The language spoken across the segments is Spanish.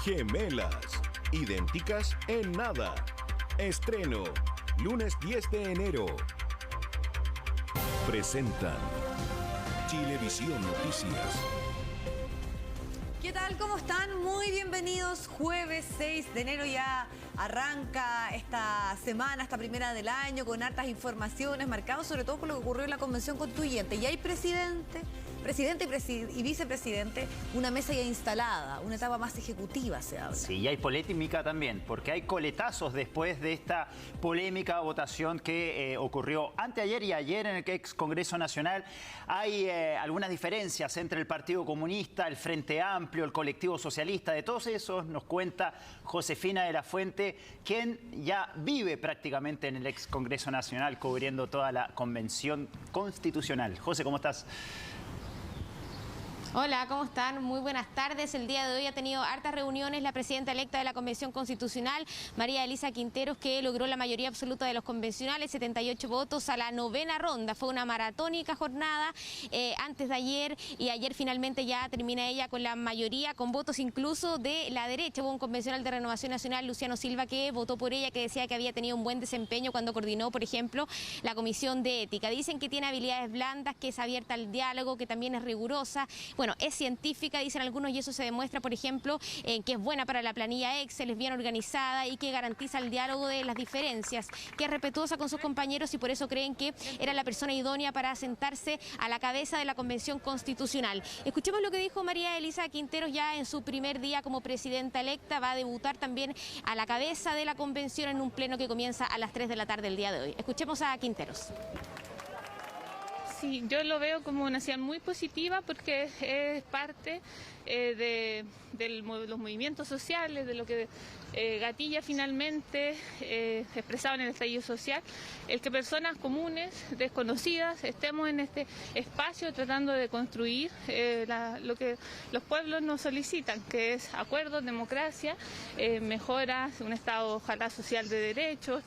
Gemelas, idénticas en nada. Estreno, lunes 10 de enero. Presentan Chilevisión Noticias. ¿Qué tal? ¿Cómo están? Muy bienvenidos. Jueves 6 de enero ya arranca esta semana, esta primera del año, con hartas informaciones, marcados sobre todo por lo que ocurrió en la Convención Constituyente. Y hay presidente y vicepresidente, una mesa ya instalada, una etapa más ejecutiva se habla. Sí, y hay polémica también, porque hay coletazos después de esta polémica votación que ocurrió anteayer y ayer en el ex Congreso Nacional. Hay algunas diferencias entre el Partido Comunista, el Frente Amplio, el Colectivo Socialista. De todos esos nos cuenta Josefina de la Fuente, quien ya vive prácticamente en el ex Congreso Nacional cubriendo toda la Convención Constitucional. José, ¿cómo estás? Hola, ¿cómo están? Muy buenas tardes. El día de hoy ha tenido hartas reuniones la presidenta electa de la Convención Constitucional, María Elisa Quinteros, que logró la mayoría absoluta de los convencionales, 78 votos a la novena ronda. Fue una maratónica jornada antes de ayer, y ayer finalmente ya termina ella con la mayoría, con votos incluso de la derecha. Hubo un convencional de Renovación Nacional, Luciano Silva, que votó por ella, que decía que había tenido un buen desempeño cuando coordinó, por ejemplo, la Comisión de Ética. Dicen que tiene habilidades blandas, que es abierta al diálogo, que también es rigurosa. Bueno, es científica, dicen algunos, y eso se demuestra, por ejemplo, que es buena para la planilla Excel, es bien organizada y que garantiza el diálogo de las diferencias, que es respetuosa con sus compañeros, y por eso creen que era la persona idónea para sentarse a la cabeza de la Convención Constitucional. Escuchemos lo que dijo María Elisa Quinteros ya en su primer día como presidenta electa. Va a debutar también a la cabeza de la convención en un pleno que comienza a las 3 de la tarde el día de hoy. Escuchemos a Quinteros. Sí, yo lo veo como una señal muy positiva, porque es parte de los movimientos sociales, de lo que gatilla finalmente, expresado en el estallido social, el que personas comunes, desconocidas, estemos en este espacio tratando de construir lo que los pueblos nos solicitan, que es acuerdos, democracia, mejoras, un Estado ojalá social de derechos.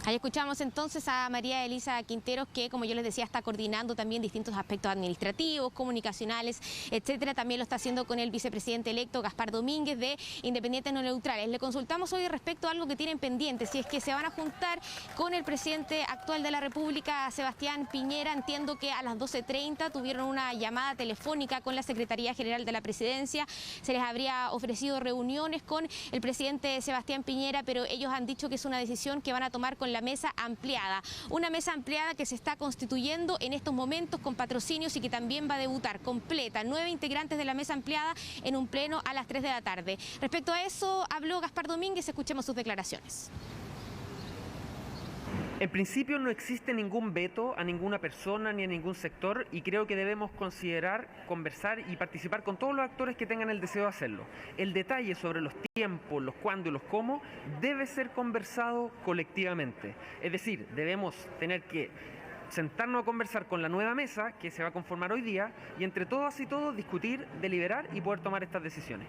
Ahí escuchamos entonces a María Elisa Quinteros, que, como yo les decía, está coordinando también distintos aspectos administrativos, comunicacionales, etcétera. También lo está haciendo con el vicepresidente electo Gaspar Domínguez de Independientes No Neutrales. Le consultamos hoy respecto a algo que tienen pendiente, si es que se van a juntar con el presidente actual de la República, Sebastián Piñera. Entiendo que a las 12:30 tuvieron una llamada telefónica con la Secretaría General de la Presidencia. Se les habría ofrecido reuniones con el presidente Sebastián Piñera, pero ellos han dicho que es una decisión que van a tomar con la mesa ampliada. Una mesa ampliada que se está constituyendo en estos momentos con patrocinios y que también va a debutar completa. 9 integrantes de la mesa ampliada en un pleno a las 3 de la tarde. Respecto a eso habló Gaspar Domínguez, escuchemos sus declaraciones. En principio no existe ningún veto a ninguna persona ni a ningún sector, y creo que debemos considerar, conversar y participar con todos los actores que tengan el deseo de hacerlo. El detalle sobre los tiempos, los cuándo y los cómo debe ser conversado colectivamente. Es decir, debemos tener que sentarnos a conversar con la nueva mesa que se va a conformar hoy día, y entre todas y todos discutir, deliberar y poder tomar estas decisiones.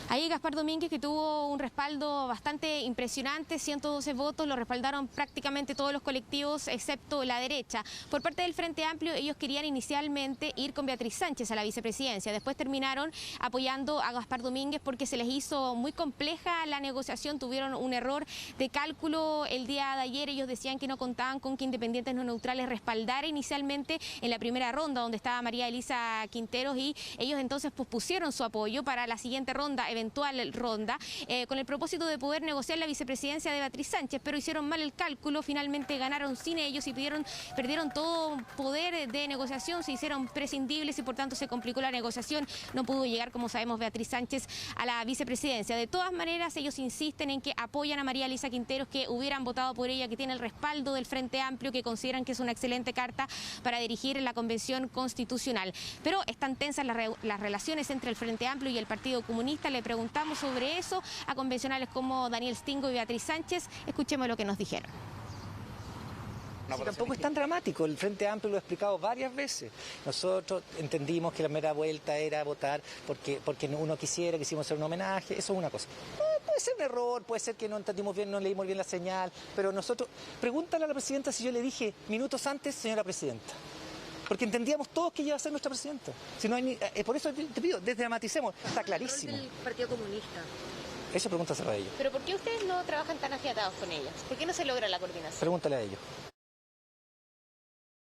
Ahí Gaspar Domínguez, que tuvo un respaldo bastante impresionante, 112 votos, lo respaldaron prácticamente todos los colectivos excepto la derecha. Por parte del Frente Amplio, ellos querían inicialmente ir con Beatriz Sánchez a la vicepresidencia, después terminaron apoyando a Gaspar Domínguez porque se les hizo muy compleja la negociación, tuvieron un error de cálculo el día de ayer. Ellos decían que no contaban con que Independientes No Neutrales respaldara inicialmente en la primera ronda donde estaba María Elisa Quinteros, y ellos entonces pospusieron su apoyo para la siguiente ronda, eventual ronda, con el propósito de poder negociar la vicepresidencia de Beatriz Sánchez, pero hicieron mal el cálculo, finalmente ganaron sin ellos y perdieron todo poder de negociación, se hicieron prescindibles y por tanto se complicó la negociación. No pudo llegar, como sabemos, Beatriz Sánchez a la vicepresidencia. De todas maneras, ellos insisten en que apoyan a María Elisa Quinteros, que hubieran votado por ella, que tiene el respaldo del Frente Amplio, que consideran que es una excelente carta para dirigir la Convención Constitucional. Pero están tensas las relaciones entre el Frente Amplio y el Partido Comunista. Le preguntamos sobre eso a convencionales como Daniel Stingo y Beatriz Sánchez. Escuchemos lo que nos dijeron. Si tampoco es tan dramático, el Frente Amplio lo ha explicado varias veces. Nosotros entendimos que la primera vuelta era votar porque uno quisimos hacer un homenaje, eso es una cosa. Puede ser un error, puede ser que no entendimos bien, no leímos bien la señal, pero nosotros, pregúntale a la presidenta si yo le dije minutos antes, señora presidenta. porque entendíamos todos que iba a ser nuestra presidenta. Si no hay por eso te pido, desdramaticemos, está clarísimo. ¿El Partido Comunista? Esa pregunta se la a ellos. ¿Pero por qué ustedes no trabajan tan afiatados con ellos? ¿Por qué no se logra la coordinación? Pregúntale a ellos.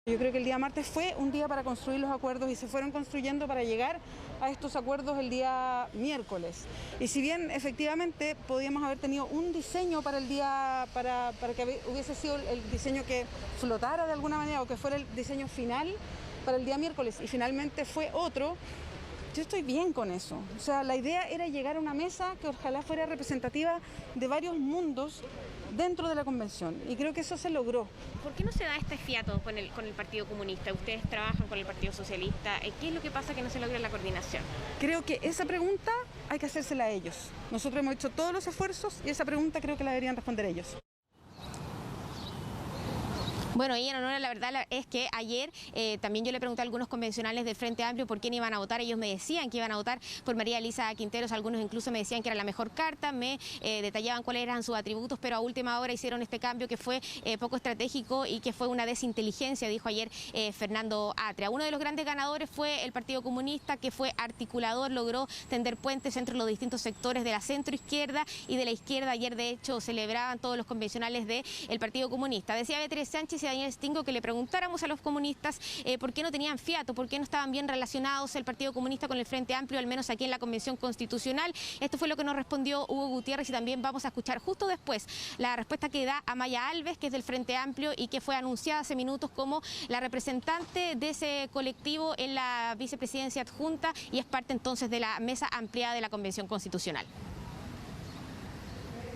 Yo creo que el día martes fue un día para construir los acuerdos y se fueron construyendo para llegar a estos acuerdos el día miércoles. Y si bien efectivamente podíamos haber tenido un diseño para el día, para que hubiese sido el diseño que flotara de alguna manera o que fuera el diseño final para el día miércoles y finalmente fue otro, yo estoy bien con eso. O sea, la idea era llegar a una mesa que ojalá fuera representativa de varios mundos dentro de la convención y creo que eso se logró. ¿Por qué no se da este fiato con el Partido Comunista? Ustedes trabajan con el Partido Socialista. ¿Qué es lo que pasa que no se logra la coordinación? Creo que esa pregunta hay que hacérsela a ellos. Nosotros hemos hecho todos los esfuerzos y esa pregunta creo que la deberían responder ellos. Bueno, y en honor a la verdad es que ayer también yo le pregunté a algunos convencionales del Frente Amplio por quién iban a votar. Ellos me decían que iban a votar por María Elisa Quinteros, algunos incluso me decían que era la mejor carta, me detallaban cuáles eran sus atributos, pero a última hora hicieron este cambio que fue poco estratégico y que fue una desinteligencia, dijo ayer Fernando Atria. Uno de los grandes ganadores fue el Partido Comunista, que fue articulador, logró tender puentes entre los distintos sectores de la centroizquierda y de la izquierda. Ayer, de hecho, celebraban todos los convencionales del Partido Comunista. Decía Beatriz Sánchez y Daniel Stingo que le preguntáramos a los comunistas por qué no tenían fiato, por qué no estaban bien relacionados el Partido Comunista con el Frente Amplio, al menos aquí en la Convención Constitucional. Esto fue lo que nos respondió Hugo Gutiérrez y también vamos a escuchar justo después la respuesta que da Amaya Alves, que es del Frente Amplio y que fue anunciada hace minutos como la representante de ese colectivo en la vicepresidencia adjunta y es parte entonces de la mesa ampliada de la Convención Constitucional.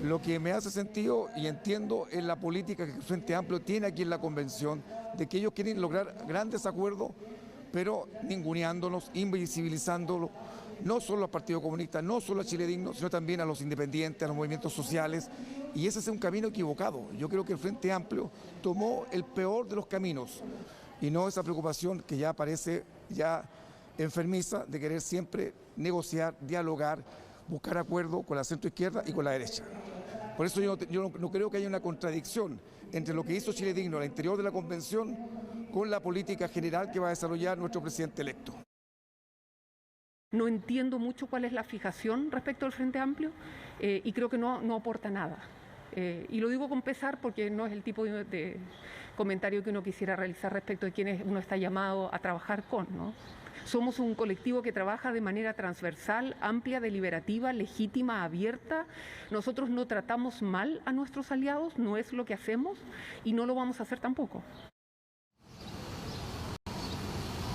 Lo que me hace sentido y entiendo es la política que el Frente Amplio tiene aquí en la Convención, de que ellos quieren lograr grandes acuerdos, pero ninguneándonos, invisibilizándolos, no solo al Partido Comunista, no solo a Chile Digno, sino también a los independientes, a los movimientos sociales, y ese es un camino equivocado. Yo creo que el Frente Amplio tomó el peor de los caminos, y no esa preocupación que ya parece ya enfermiza de querer siempre negociar, dialogar, buscar acuerdo con la centroizquierda y con la derecha. Por eso yo no creo que haya una contradicción entre lo que hizo Chile Digno al interior de la Convención con la política general que va a desarrollar nuestro presidente electo. No entiendo mucho cuál es la fijación respecto al Frente Amplio y creo que no aporta nada. Y lo digo con pesar porque no es el tipo de comentario que uno quisiera realizar respecto de quienes uno está llamado a trabajar con, ¿no? Somos un colectivo que trabaja de manera transversal, amplia, deliberativa, legítima, abierta. Nosotros no tratamos mal a nuestros aliados, no es lo que hacemos y no lo vamos a hacer tampoco.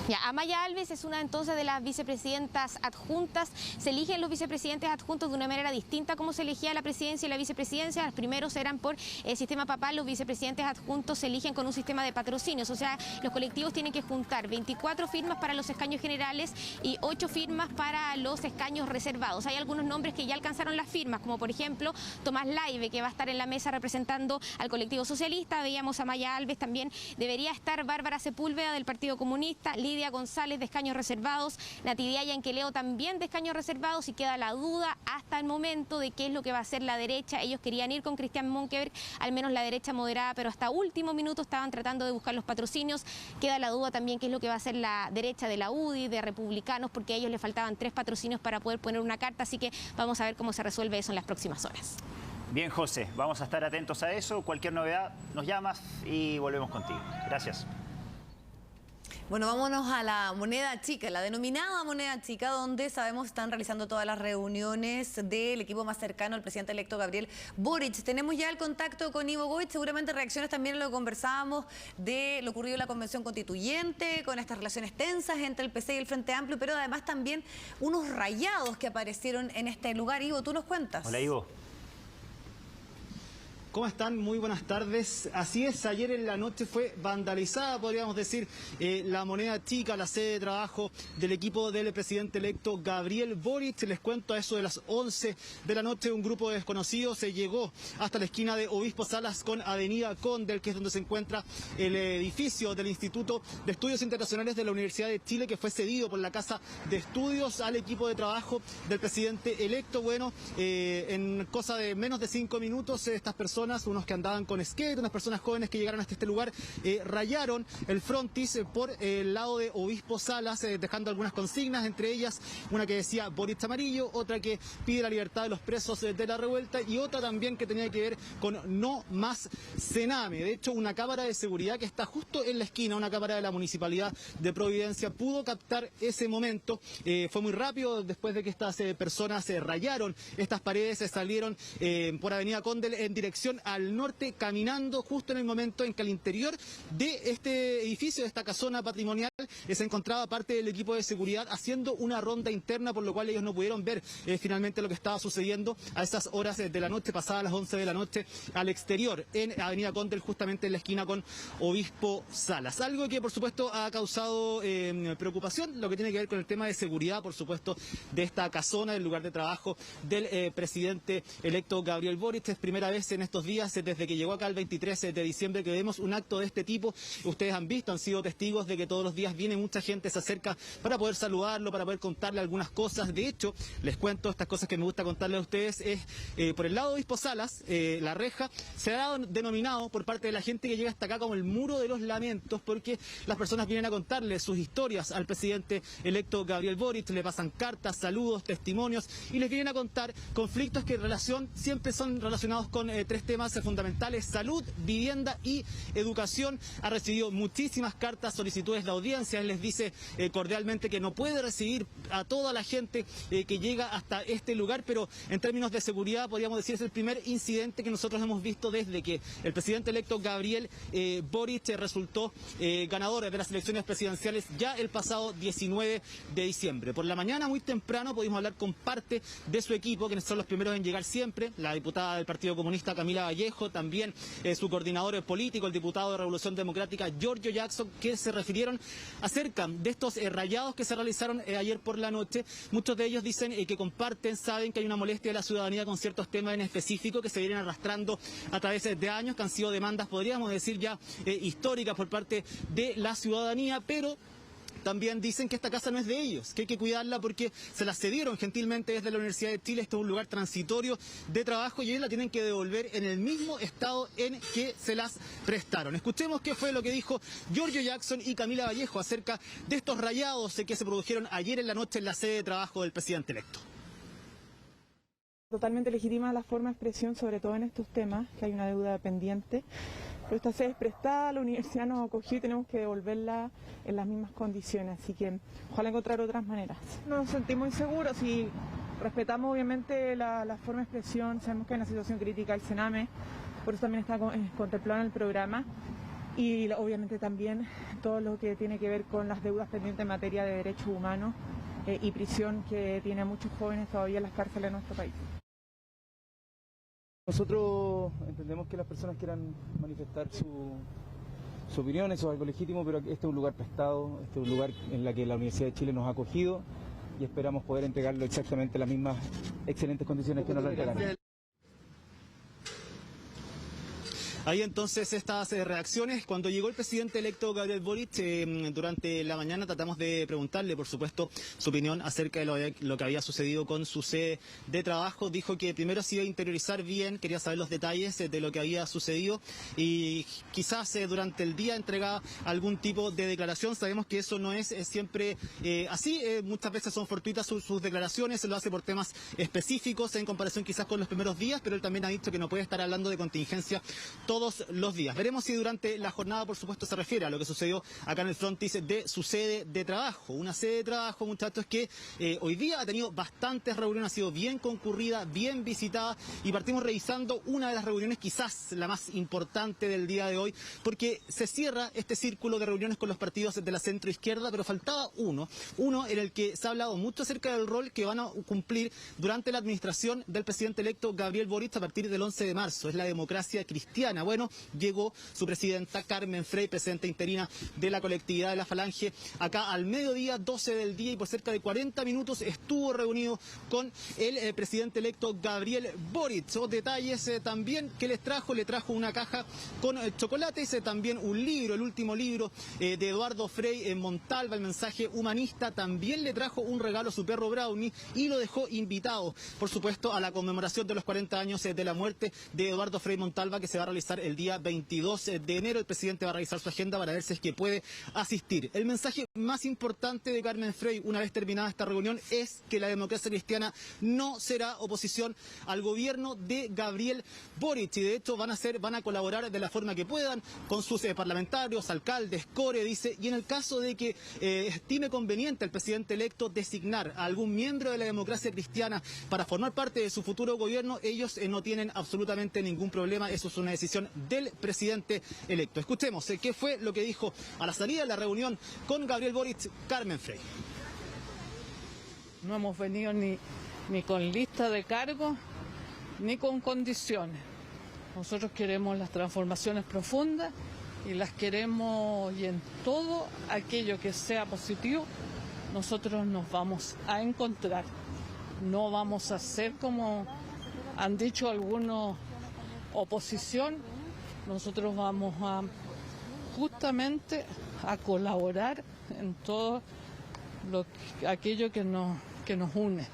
Ya, Amaya Alves es una entonces de las vicepresidentas adjuntas. Se eligen los vicepresidentes adjuntos de una manera distinta como se elegía la presidencia y la vicepresidencia. Los primeros eran por el sistema papal, los vicepresidentes adjuntos se eligen con un sistema de patrocinios. O sea, los colectivos tienen que juntar 24 firmas para los escaños generales y 8 firmas para los escaños reservados. Hay algunos nombres que ya alcanzaron las firmas, como por ejemplo Tomás Laive, que va a estar en la mesa representando al colectivo socialista. Veíamos a Amaya Alves, también debería estar Bárbara Sepúlveda del Partido Comunista, Lidia González de escaños reservados, Natividad Yanqueleo también de escaños reservados y queda la duda hasta el momento de qué es lo que va a hacer la derecha. Ellos querían ir con Cristian Monkeberg, al menos la derecha moderada, pero hasta último minuto estaban tratando de buscar los patrocinios. Queda la duda también qué es lo que va a hacer la derecha de la UDI, de Republicanos, porque a ellos les faltaban 3 patrocinios para poder poner una carta, así que vamos a ver cómo se resuelve eso en las próximas horas. Bien, José, vamos a estar atentos a eso. Cualquier novedad nos llamas y volvemos contigo. Gracias. Bueno, vámonos a la moneda chica, la denominada moneda chica, donde sabemos están realizando todas las reuniones del equipo más cercano al presidente electo Gabriel Boric. Tenemos ya el contacto con Ivo Goich, seguramente reacciones también a lo que conversábamos de lo ocurrido en la Convención Constituyente, con estas relaciones tensas entre el PC y el Frente Amplio, pero además también unos rayados que aparecieron en este lugar. Ivo, ¿tú nos cuentas? Hola, Ivo. ¿Cómo están? Muy buenas tardes. Así es, ayer en la noche fue vandalizada, podríamos decir, la moneda chica, la sede de trabajo del equipo del presidente electo Gabriel Boric. Les cuento, a eso de las 11 de la noche, un grupo de desconocidos se llegó hasta la esquina de Obispo Salas con Avenida Condel, que es donde se encuentra el edificio del Instituto de Estudios Internacionales de la Universidad de Chile, que fue cedido por la Casa de Estudios al equipo de trabajo del presidente electo. Bueno, en cosa de menos de 5 minutos, estas personas personas, unos que andaban con skate, unas personas jóvenes que llegaron hasta este lugar, rayaron el frontis por el lado de Obispo Salas, dejando algunas consignas, entre ellas una que decía Boric amarillo, otra que pide la libertad de los presos de la revuelta y otra también que tenía que ver con no más Sename. De hecho, una cámara de seguridad que está justo en la esquina, una cámara de la Municipalidad de Providencia, pudo captar ese momento. Fue muy rápido después de que estas personas rayaron estas paredes, salieron por Avenida Condel en dirección al norte, caminando justo en el momento en que al interior de este edificio, de esta casona patrimonial, se encontraba parte del equipo de seguridad haciendo una ronda interna, por lo cual ellos no pudieron ver finalmente lo que estaba sucediendo a esas horas de la noche, pasadas las 11 de la noche, al exterior, en Avenida Condel, justamente en la esquina con Obispo Salas. Algo que, por supuesto, ha causado preocupación, lo que tiene que ver con el tema de seguridad, por supuesto, de esta casona, del lugar de trabajo del presidente electo Gabriel Boric. Es primera vez en estos días, desde que llegó acá el 23 de diciembre, que vemos un acto de este tipo. Ustedes han visto, han sido testigos de que todos los días viene mucha gente, se acerca para poder saludarlo, para poder contarle algunas cosas. De hecho, les cuento estas cosas que me gusta contarles a ustedes, es por el lado de Obispo Salas, la reja, se ha denominado por parte de la gente que llega hasta acá como el muro de los lamentos, porque las personas vienen a contarle sus historias al presidente electo Gabriel Boric, le pasan cartas, saludos, testimonios, y les vienen a contar conflictos que en relación siempre son relacionados con tres temas fundamentales: salud, vivienda y educación. Ha recibido muchísimas cartas, solicitudes de audiencia. Él les dice cordialmente que no puede recibir a toda la gente que llega hasta este lugar, pero en términos de seguridad podríamos decir es el primer incidente que nosotros hemos visto desde que el presidente electo Gabriel Boric resultó ganador de las elecciones presidenciales ya el pasado 19 de diciembre. Por la mañana, muy temprano, pudimos hablar con parte de su equipo, quienes son los primeros en llegar siempre: la diputada del Partido Comunista Camila Vallejo, también su coordinador político, el diputado de Revolución Democrática Giorgio Jackson, que se refirieron acerca de estos rayados que se realizaron ayer por la noche. Muchos de ellos dicen que comparten, saben que hay una molestia de la ciudadanía con ciertos temas en específico que se vienen arrastrando a través de años, que han sido demandas, podríamos decir, ya históricas por parte de la ciudadanía, pero también dicen que esta casa no es de ellos, que hay que cuidarla porque se la cedieron gentilmente desde la Universidad de Chile. Esto es un lugar transitorio de trabajo y ellos la tienen que devolver en el mismo estado en que se las prestaron. Escuchemos qué fue lo que dijo Giorgio Jackson y Camila Vallejo acerca de estos rayados que se produjeron ayer en la noche en la sede de trabajo del presidente electo. Totalmente legítima la forma de expresión, sobre todo en estos temas, que hay una deuda pendiente. Pero esta sede es prestada, la universidad nos acogió y tenemos que devolverla en las mismas condiciones, así que ojalá encontrar otras maneras. Nos sentimos inseguros y respetamos obviamente la forma de expresión, sabemos que hay una situación crítica el Sename, por eso también está contemplado en el programa, y obviamente también todo lo que tiene que ver con las deudas pendientes en materia de derechos humanos y prisión que tiene a muchos jóvenes todavía en las cárceles de nuestro país. Nosotros entendemos que las personas quieran manifestar su opinión, eso es algo legítimo, pero este es un lugar prestado, este es un lugar en el que la Universidad de Chile nos ha acogido y esperamos poder entregarlo exactamente en las mismas excelentes condiciones que nos lo entregaron. Ahí entonces estas reacciones. Cuando llegó el presidente electo Gabriel Boric, durante la mañana tratamos de preguntarle, por supuesto, su opinión acerca de lo que había sucedido con su sede de trabajo. Dijo que primero se iba a interiorizar bien, quería saber los detalles de lo que había sucedido y quizás durante el día entregaba algún tipo de declaración. Sabemos que eso no es siempre así, muchas veces son fortuitas sus declaraciones, se lo hace por temas específicos en comparación quizás con los primeros días, pero él también ha dicho que no puede estar hablando de contingencia todos los días. Veremos si durante la jornada, por supuesto, se refiere a lo que sucedió acá en el frontis de su sede de trabajo. Una sede de trabajo, muchachos, que hoy día ha tenido bastantes reuniones, ha sido bien concurrida, bien visitada, y partimos revisando una de las reuniones, quizás la más importante del día de hoy, porque se cierra este círculo de reuniones con los partidos de la centroizquierda, pero faltaba uno en el que se ha hablado mucho acerca del rol que van a cumplir durante la administración del presidente electo Gabriel Boric a partir del 11 de marzo. Es la democracia cristiana. Bueno, llegó su presidenta Carmen Frey, presidenta interina de la colectividad de la Falange, acá al mediodía, 12 del día, y por cerca de 40 minutos estuvo reunido con el presidente electo Gabriel Boric. Detalles también que le trajo una caja con chocolates, también un libro, el último libro de Eduardo Frei Montalva, El mensaje humanista. También le trajo un regalo a su perro Brownie y lo dejó invitado, por supuesto, a la conmemoración de los 40 años de la muerte de Eduardo Frei Montalva, que se va a realizar el día 22 de enero. El presidente va a revisar su agenda para ver si es que puede asistir. El mensaje más importante de Carmen Frey, una vez terminada esta reunión, es que la democracia cristiana no será oposición al gobierno de Gabriel Boric, y de hecho van a colaborar de la forma que puedan con sus parlamentarios, alcaldes, core, dice, y en el caso de que estime conveniente el presidente electo designar a algún miembro de la democracia cristiana para formar parte de su futuro gobierno, ellos no tienen absolutamente ningún problema. Eso es una decisión del presidente electo. Escuchemos qué fue lo que dijo a la salida de la reunión con Gabriel Boric Carmen Frey. No hemos venido ni con lista de cargos ni con condiciones. Nosotros queremos las transformaciones profundas y las queremos, y en todo aquello que sea positivo nosotros nos vamos a encontrar. No vamos a ser, como han dicho algunos, oposición. Nosotros vamos a justamente a colaborar en todo aquello que nos une.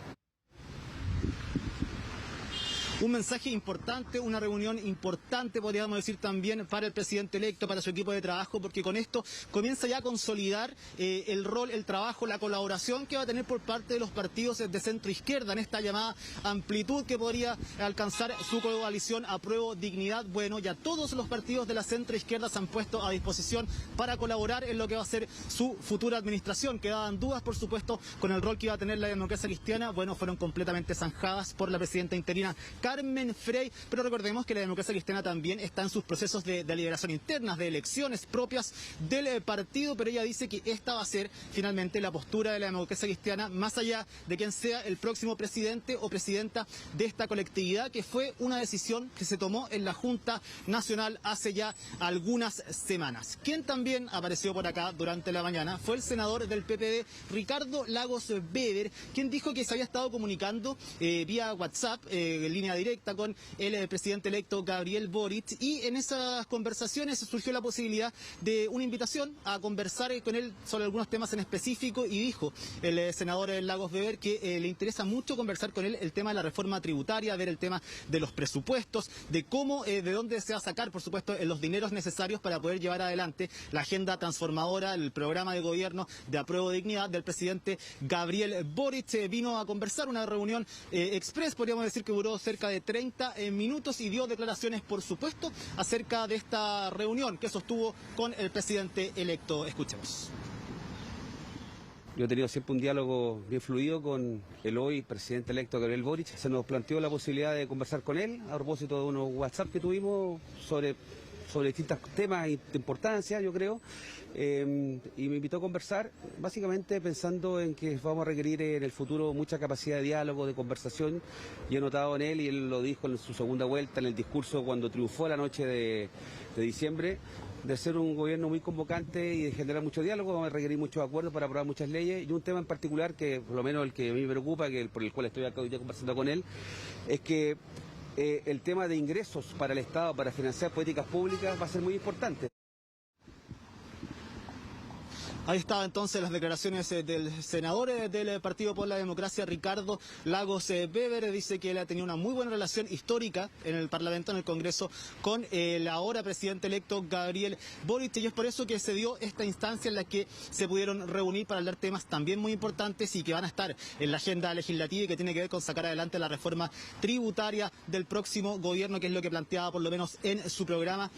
Un mensaje importante, una reunión importante, podríamos decir también, para el presidente electo, para su equipo de trabajo, porque con esto comienza ya a consolidar el rol, el trabajo, la colaboración que va a tener por parte de los partidos de centro izquierda en esta llamada amplitud que podría alcanzar su coalición Apruebo Dignidad. Bueno, ya todos los partidos de la centro izquierda se han puesto a disposición para colaborar en lo que va a ser su futura administración. Quedaban dudas, por supuesto, con el rol que iba a tener la democracia cristiana. Bueno, fueron completamente zanjadas por la presidenta interina Carmen Frey, pero recordemos que la democracia cristiana también está en sus procesos de deliberación internas, de elecciones propias del partido, pero ella dice que esta va a ser finalmente la postura de la democracia cristiana, más allá de quién sea el próximo presidente o presidenta de esta colectividad, que fue una decisión que se tomó en la Junta Nacional hace ya algunas semanas. Quien también apareció por acá durante la mañana fue el senador del PPD, Ricardo Lagos Weber, quien dijo que se había estado comunicando vía WhatsApp, en línea directa, con el presidente electo Gabriel Boric, y en esas conversaciones surgió la posibilidad de una invitación a conversar con él sobre algunos temas en específico, y dijo el senador Lagos Weber que le interesa mucho conversar con él el tema de la reforma tributaria, ver el tema de los presupuestos, de cómo, de dónde se va a sacar, por supuesto, los dineros necesarios para poder llevar adelante la agenda transformadora, el programa de gobierno de Apruebo Dignidad del presidente Gabriel Boric. Vino a conversar, una reunión express, podríamos decir, que duró cerca de 30 minutos, y dio declaraciones, por supuesto, acerca de esta reunión que sostuvo con el presidente electo. Escuchemos. Yo he tenido siempre un diálogo bien fluido con el hoy presidente electo Gabriel Boric. Se nos planteó la posibilidad de conversar con él a propósito de unos WhatsApp que tuvimos sobre distintos temas de importancia, yo creo, y me invitó a conversar, básicamente pensando en que vamos a requerir en el futuro mucha capacidad de diálogo, de conversación. Y he notado en él, y él lo dijo en su segunda vuelta, en el discurso cuando triunfó la noche de diciembre, de ser un gobierno muy convocante y de generar mucho diálogo. Vamos a requerir muchos acuerdos para aprobar muchas leyes, y un tema en particular que, por lo menos el que a mí me preocupa, por el cual estoy acá hoy día conversando con él, es que el tema de ingresos para el Estado, para financiar políticas públicas, va a ser muy importante. Ahí estaban entonces las declaraciones del senador del Partido por la Democracia, Ricardo Lagos Weber. Dice que él ha tenido una muy buena relación histórica en el Parlamento, en el Congreso, con el ahora presidente electo Gabriel Boric, y es por eso que se dio esta instancia en la que se pudieron reunir para hablar temas también muy importantes y que van a estar en la agenda legislativa, y que tiene que ver con sacar adelante la reforma tributaria del próximo gobierno, que es lo que planteaba por lo menos en su programa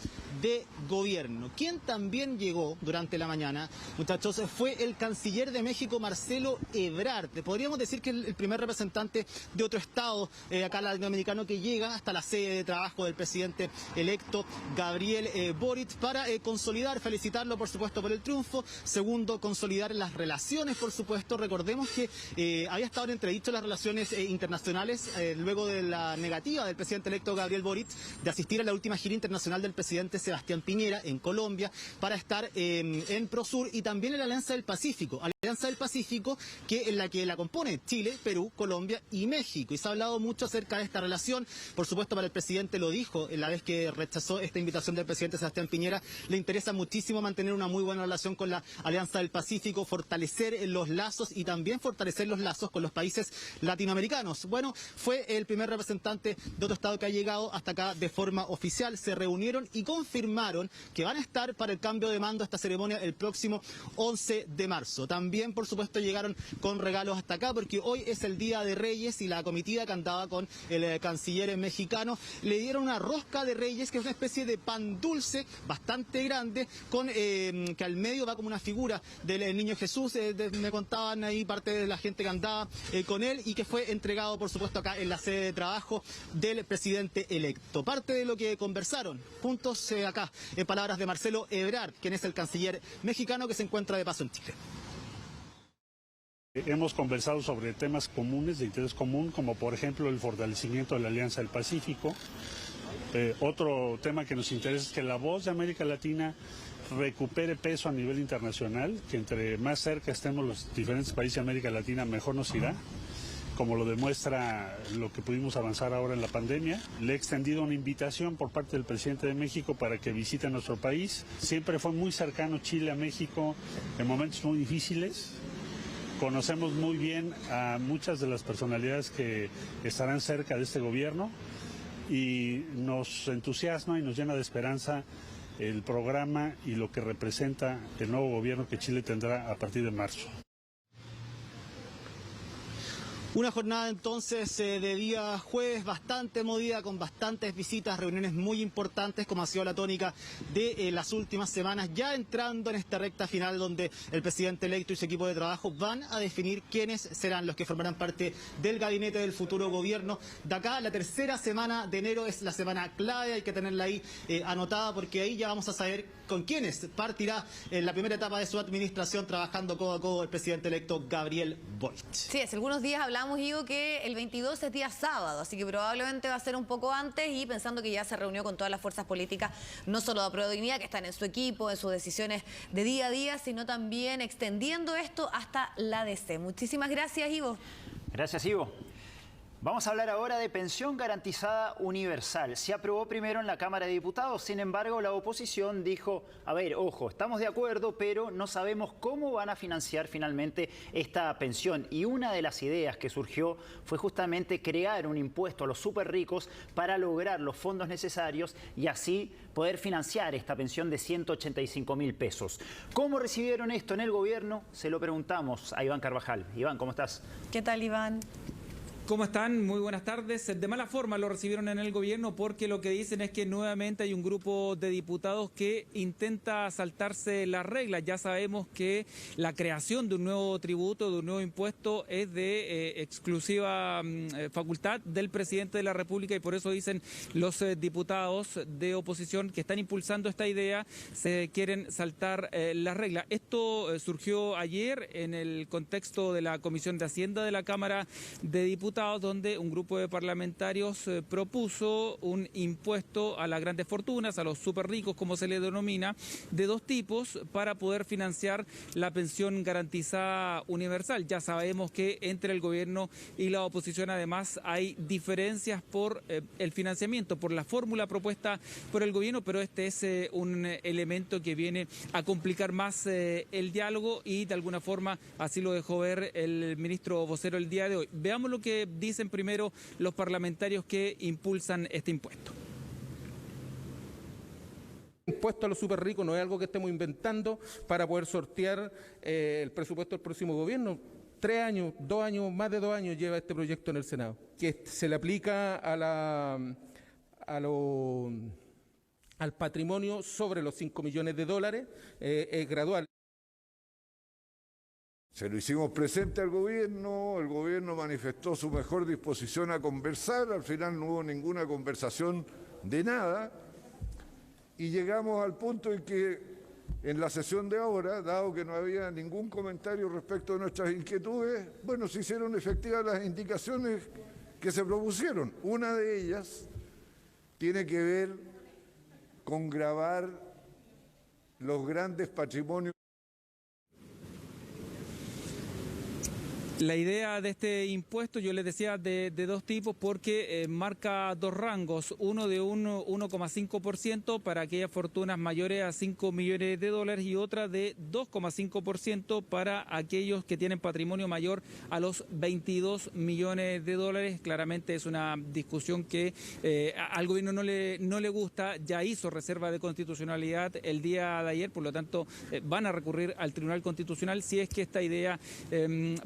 de gobierno. Quien también llegó durante la mañana, muchas muchachos, fue el canciller de México, Marcelo Ebrard. Podríamos decir que es el primer representante de otro estado acá latinoamericano que llega hasta la sede de trabajo del presidente electo Gabriel Boric para consolidar, felicitarlo por supuesto por el triunfo. Segundo, consolidar las relaciones, por supuesto. Recordemos que había estado en entredicho las relaciones internacionales luego de la negativa del presidente electo Gabriel Boric de asistir a la última gira internacional del presidente Sebastián Piñera en Colombia para estar en Prosur y también en la Alianza del Pacífico. Alianza del Pacífico en la que la compone Chile, Perú, Colombia y México. Y se ha hablado mucho acerca de esta relación. Por supuesto, para el presidente lo dijo la vez que rechazó esta invitación del presidente Sebastián Piñera. Le interesa muchísimo mantener una muy buena relación con la Alianza del Pacífico, fortalecer los lazos y también fortalecer los lazos con los países latinoamericanos. Bueno, fue el primer representante de otro estado que ha llegado hasta acá de forma oficial. Se reunieron y confirmaron que van a estar para el cambio de mando a esta ceremonia el próximo 11 de marzo. También, por supuesto, llegaron con regalos hasta acá porque hoy es el Día de Reyes y la comitiva que andaba con el canciller mexicano le dieron una rosca de Reyes, que es una especie de pan dulce bastante grande, con que al medio va como una figura del niño Jesús. Me contaban ahí parte de la gente que andaba con él y que fue entregado, por supuesto, acá en la sede de trabajo del presidente electo. Parte de lo que conversaron juntos acá, en palabras de Marcelo Ebrard, quien es el canciller mexicano que se encuentra de paso en Chile. Hemos conversado sobre temas comunes, de interés común, como por ejemplo el fortalecimiento de la Alianza del Pacífico. Otro tema que nos interesa es que la voz de América Latina recupere peso a nivel internacional, que entre más cerca estemos los diferentes países de América Latina, mejor nos irá, como lo demuestra lo que pudimos avanzar ahora en la pandemia. Le he extendido una invitación por parte del presidente de México para que visite nuestro país. Siempre fue muy cercano Chile a México en momentos muy difíciles. Conocemos muy bien a muchas de las personalidades que estarán cerca de este gobierno y nos entusiasma y nos llena de esperanza el programa y lo que representa el nuevo gobierno que Chile tendrá a partir de marzo. Una jornada entonces de día jueves bastante movida, con bastantes visitas, reuniones muy importantes, como ha sido la tónica de las últimas semanas, ya entrando en esta recta final donde el presidente electo y su equipo de trabajo van a definir quiénes serán los que formarán parte del gabinete del futuro gobierno. De acá, la tercera semana de enero es la semana clave, hay que tenerla ahí anotada porque ahí ya vamos a saber con quiénes partirá en la primera etapa de su administración trabajando codo a codo el presidente electo Gabriel Boric. Sí, hace algunos días hablamos, Ivo, que el 22 es día sábado, así que probablemente va a ser un poco antes, y pensando que ya se reunió con todas las fuerzas políticas, no solo de Apruebo Dignidad, que están en su equipo, en sus decisiones de día a día, sino también extendiendo esto hasta la DC. Muchísimas gracias, Ivo. Gracias, Ivo. Vamos a hablar ahora de pensión garantizada universal. Se aprobó primero en la Cámara de Diputados, sin embargo la oposición dijo, a ver, ojo, estamos de acuerdo, pero no sabemos cómo van a financiar finalmente esta pensión. Y una de las ideas que surgió fue justamente crear un impuesto a los súper ricos para lograr los fondos necesarios y así poder financiar esta pensión de 185.000 pesos. ¿Cómo recibieron esto en el gobierno? Se lo preguntamos a Iván Carvajal. Iván, ¿cómo estás? ¿Qué tal, Iván? ¿Cómo están? Muy buenas tardes. De mala forma lo recibieron en el gobierno porque lo que dicen es que nuevamente hay un grupo de diputados que intenta saltarse las reglas. Ya sabemos que la creación de un nuevo tributo, de un nuevo impuesto, es de exclusiva facultad del presidente de la República, y por eso dicen los diputados de oposición que están impulsando esta idea, se quieren saltar las reglas. Esto surgió ayer en el contexto de la Comisión de Hacienda de la Cámara de Diputados, donde un grupo de parlamentarios propuso un impuesto a las grandes fortunas, a los súper ricos, como se le denomina, de dos tipos, para poder financiar la pensión garantizada universal. Ya sabemos que entre el gobierno y la oposición además hay diferencias por el financiamiento, por la fórmula propuesta por el gobierno, pero este es un elemento que viene a complicar más el diálogo, y de alguna forma así lo dejó ver el ministro vocero el día de hoy. Veamos lo que dicen primero los parlamentarios que impulsan este impuesto. Impuesto a los súper ricos no es algo que estemos inventando para poder sortear el presupuesto del próximo gobierno. 3 años, 2 años, más de 2 años lleva este proyecto en el Senado, que se le aplica al patrimonio sobre los $5 millones, es gradual. Se lo hicimos presente al gobierno, el gobierno manifestó su mejor disposición a conversar, al final no hubo ninguna conversación de nada y llegamos al punto en que en la sesión de ahora, dado que no había ningún comentario respecto de nuestras inquietudes, bueno, se hicieron efectivas las indicaciones que se propusieron. Una de ellas tiene que ver con gravar los grandes patrimonios. La idea de este impuesto, yo les decía, de dos tipos, porque marca dos rangos, uno de 1,5% para aquellas fortunas mayores a 5 millones de dólares y otra de 2,5% para aquellos que tienen patrimonio mayor a los 22 millones de dólares. Claramente es una discusión que al gobierno no le gusta, ya hizo reserva de constitucionalidad el día de ayer, por lo tanto van a recurrir al Tribunal Constitucional si es que esta idea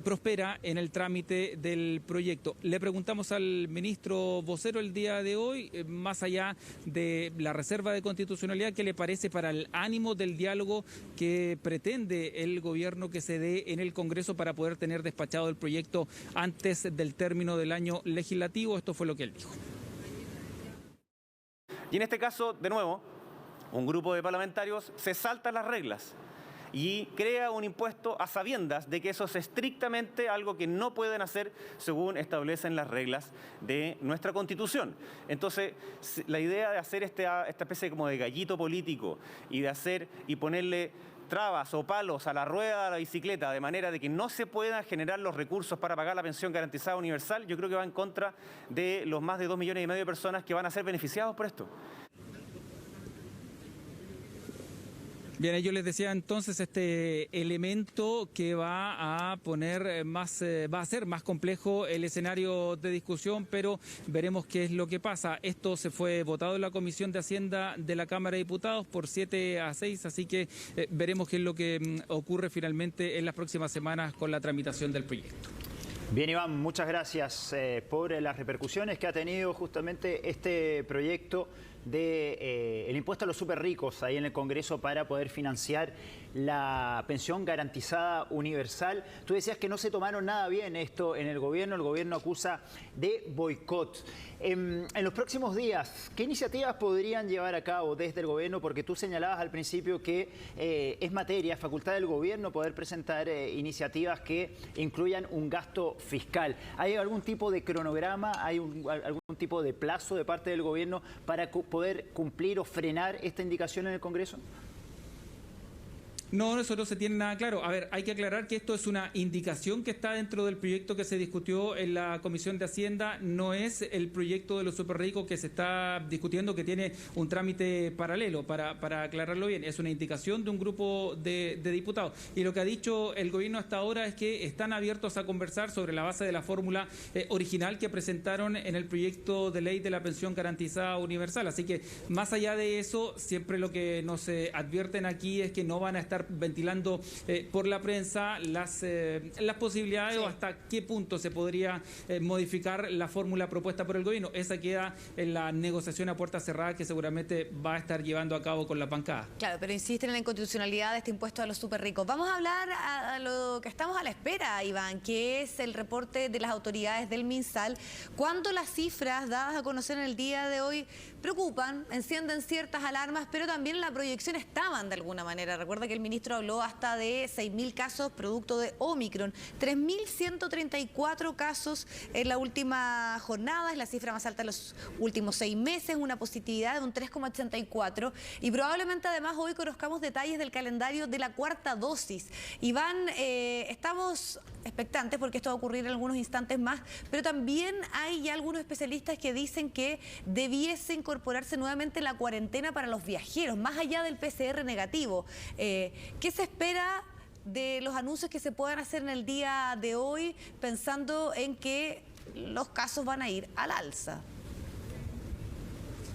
prospera en el trámite del proyecto. Le preguntamos al ministro vocero el día de hoy, más allá de la reserva de constitucionalidad, ¿qué le parece para el ánimo del diálogo que pretende el gobierno que se dé en el Congreso para poder tener despachado el proyecto antes del término del año legislativo? Esto fue lo que él dijo. Y en este caso, de nuevo, un grupo de parlamentarios se salta las reglas y crea un impuesto a sabiendas de que eso es estrictamente algo que no pueden hacer según establecen las reglas de nuestra Constitución. Entonces, la idea de hacer esta especie como de gallito político y de hacer y ponerle trabas o palos a la rueda de la bicicleta de manera de que no se puedan generar los recursos para pagar la pensión garantizada universal, yo creo que va en contra de los más de 2,5 millones de personas que van a ser beneficiados por esto. Bien, yo les decía entonces este elemento que va a poner más, va a ser más complejo el escenario de discusión, pero veremos qué es lo que pasa. Esto se fue votado en la Comisión de Hacienda de la Cámara de Diputados por 7-6, así que veremos qué es lo que ocurre finalmente en las próximas semanas con la tramitación del proyecto. Bien, Iván, muchas gracias por las repercusiones que ha tenido justamente este proyecto de el impuesto a los súper ricos ahí en el Congreso para poder financiar la pensión garantizada universal. Tú decías que no se tomaron nada bien esto en el gobierno acusa de boicot. En los próximos días, ¿qué iniciativas podrían llevar a cabo desde el gobierno? Porque tú señalabas al principio que es materia, facultad del gobierno poder presentar iniciativas que incluyan un gasto fiscal. ¿Hay algún tipo de cronograma, hay algún tipo de plazo de parte del gobierno para poder cumplir o frenar esta indicación en el Congreso? No, eso no se tiene nada claro. A ver, hay que aclarar que esto es una indicación que está dentro del proyecto que se discutió en la Comisión de Hacienda. No es el proyecto de los superricos que se está discutiendo, que tiene un trámite paralelo, para aclararlo bien. Es una indicación de un grupo de diputados. Y lo que ha dicho el gobierno hasta ahora es que están abiertos a conversar sobre la base de la fórmula original que presentaron en el proyecto de ley de la pensión garantizada universal. Así que, más allá de eso, siempre lo que nos advierten aquí es que no van a estar ventilando por la prensa las posibilidades o hasta qué punto se podría modificar la fórmula propuesta por el gobierno. Esa queda en la negociación a puerta cerrada que seguramente va a estar llevando a cabo con la bancada. Claro, pero insisten en la inconstitucionalidad de este impuesto a los súper ricos. Vamos a hablar a lo que estamos a la espera, Iván, que es el reporte de las autoridades del MinSal, cuando las cifras dadas a conocer en el día de hoy preocupan, encienden ciertas alarmas, pero también la proyección estaban de alguna manera. Recuerda que el ministro habló hasta de 6.000 casos producto de Omicron, 3.134 casos en la última jornada, es la cifra más alta de los últimos 6 meses, una positividad de un 3,84 y probablemente además hoy conozcamos detalles del calendario de la cuarta dosis. Iván, estamos expectantes porque esto va a ocurrir en algunos instantes más, pero también hay ya algunos especialistas que dicen que debiese incorporarse nuevamente la cuarentena para los viajeros, más allá del PCR negativo. ¿Qué se espera de los anuncios que se puedan hacer en el día de hoy, pensando en que los casos van a ir al alza?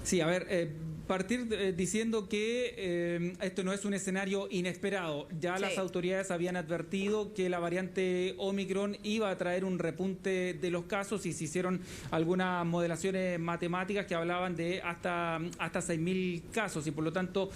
Sí, a ver, Partir diciendo que esto no es un escenario inesperado. Ya las autoridades habían advertido que la variante Omicron iba a traer un repunte de los casos y se hicieron algunas modelaciones matemáticas que hablaban de hasta 6.000 casos y por lo tanto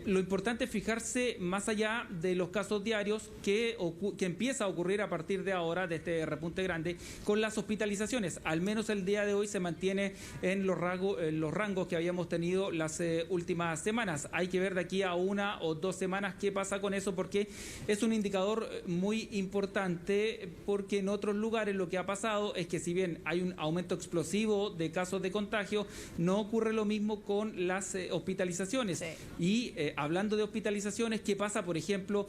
lo importante es fijarse más allá de los casos diarios que empieza a ocurrir a partir de ahora, de este repunte grande, con las hospitalizaciones. Al menos el día de hoy se mantiene en los rangos que habíamos tenido las últimas semanas. Hay que ver de aquí a 1 o 2 semanas qué pasa con eso, porque es un indicador muy importante, porque en otros lugares lo que ha pasado es que si bien hay un aumento explosivo de casos de contagio, no ocurre lo mismo con las hospitalizaciones. Y hablando de hospitalizaciones, ¿qué pasa, por ejemplo,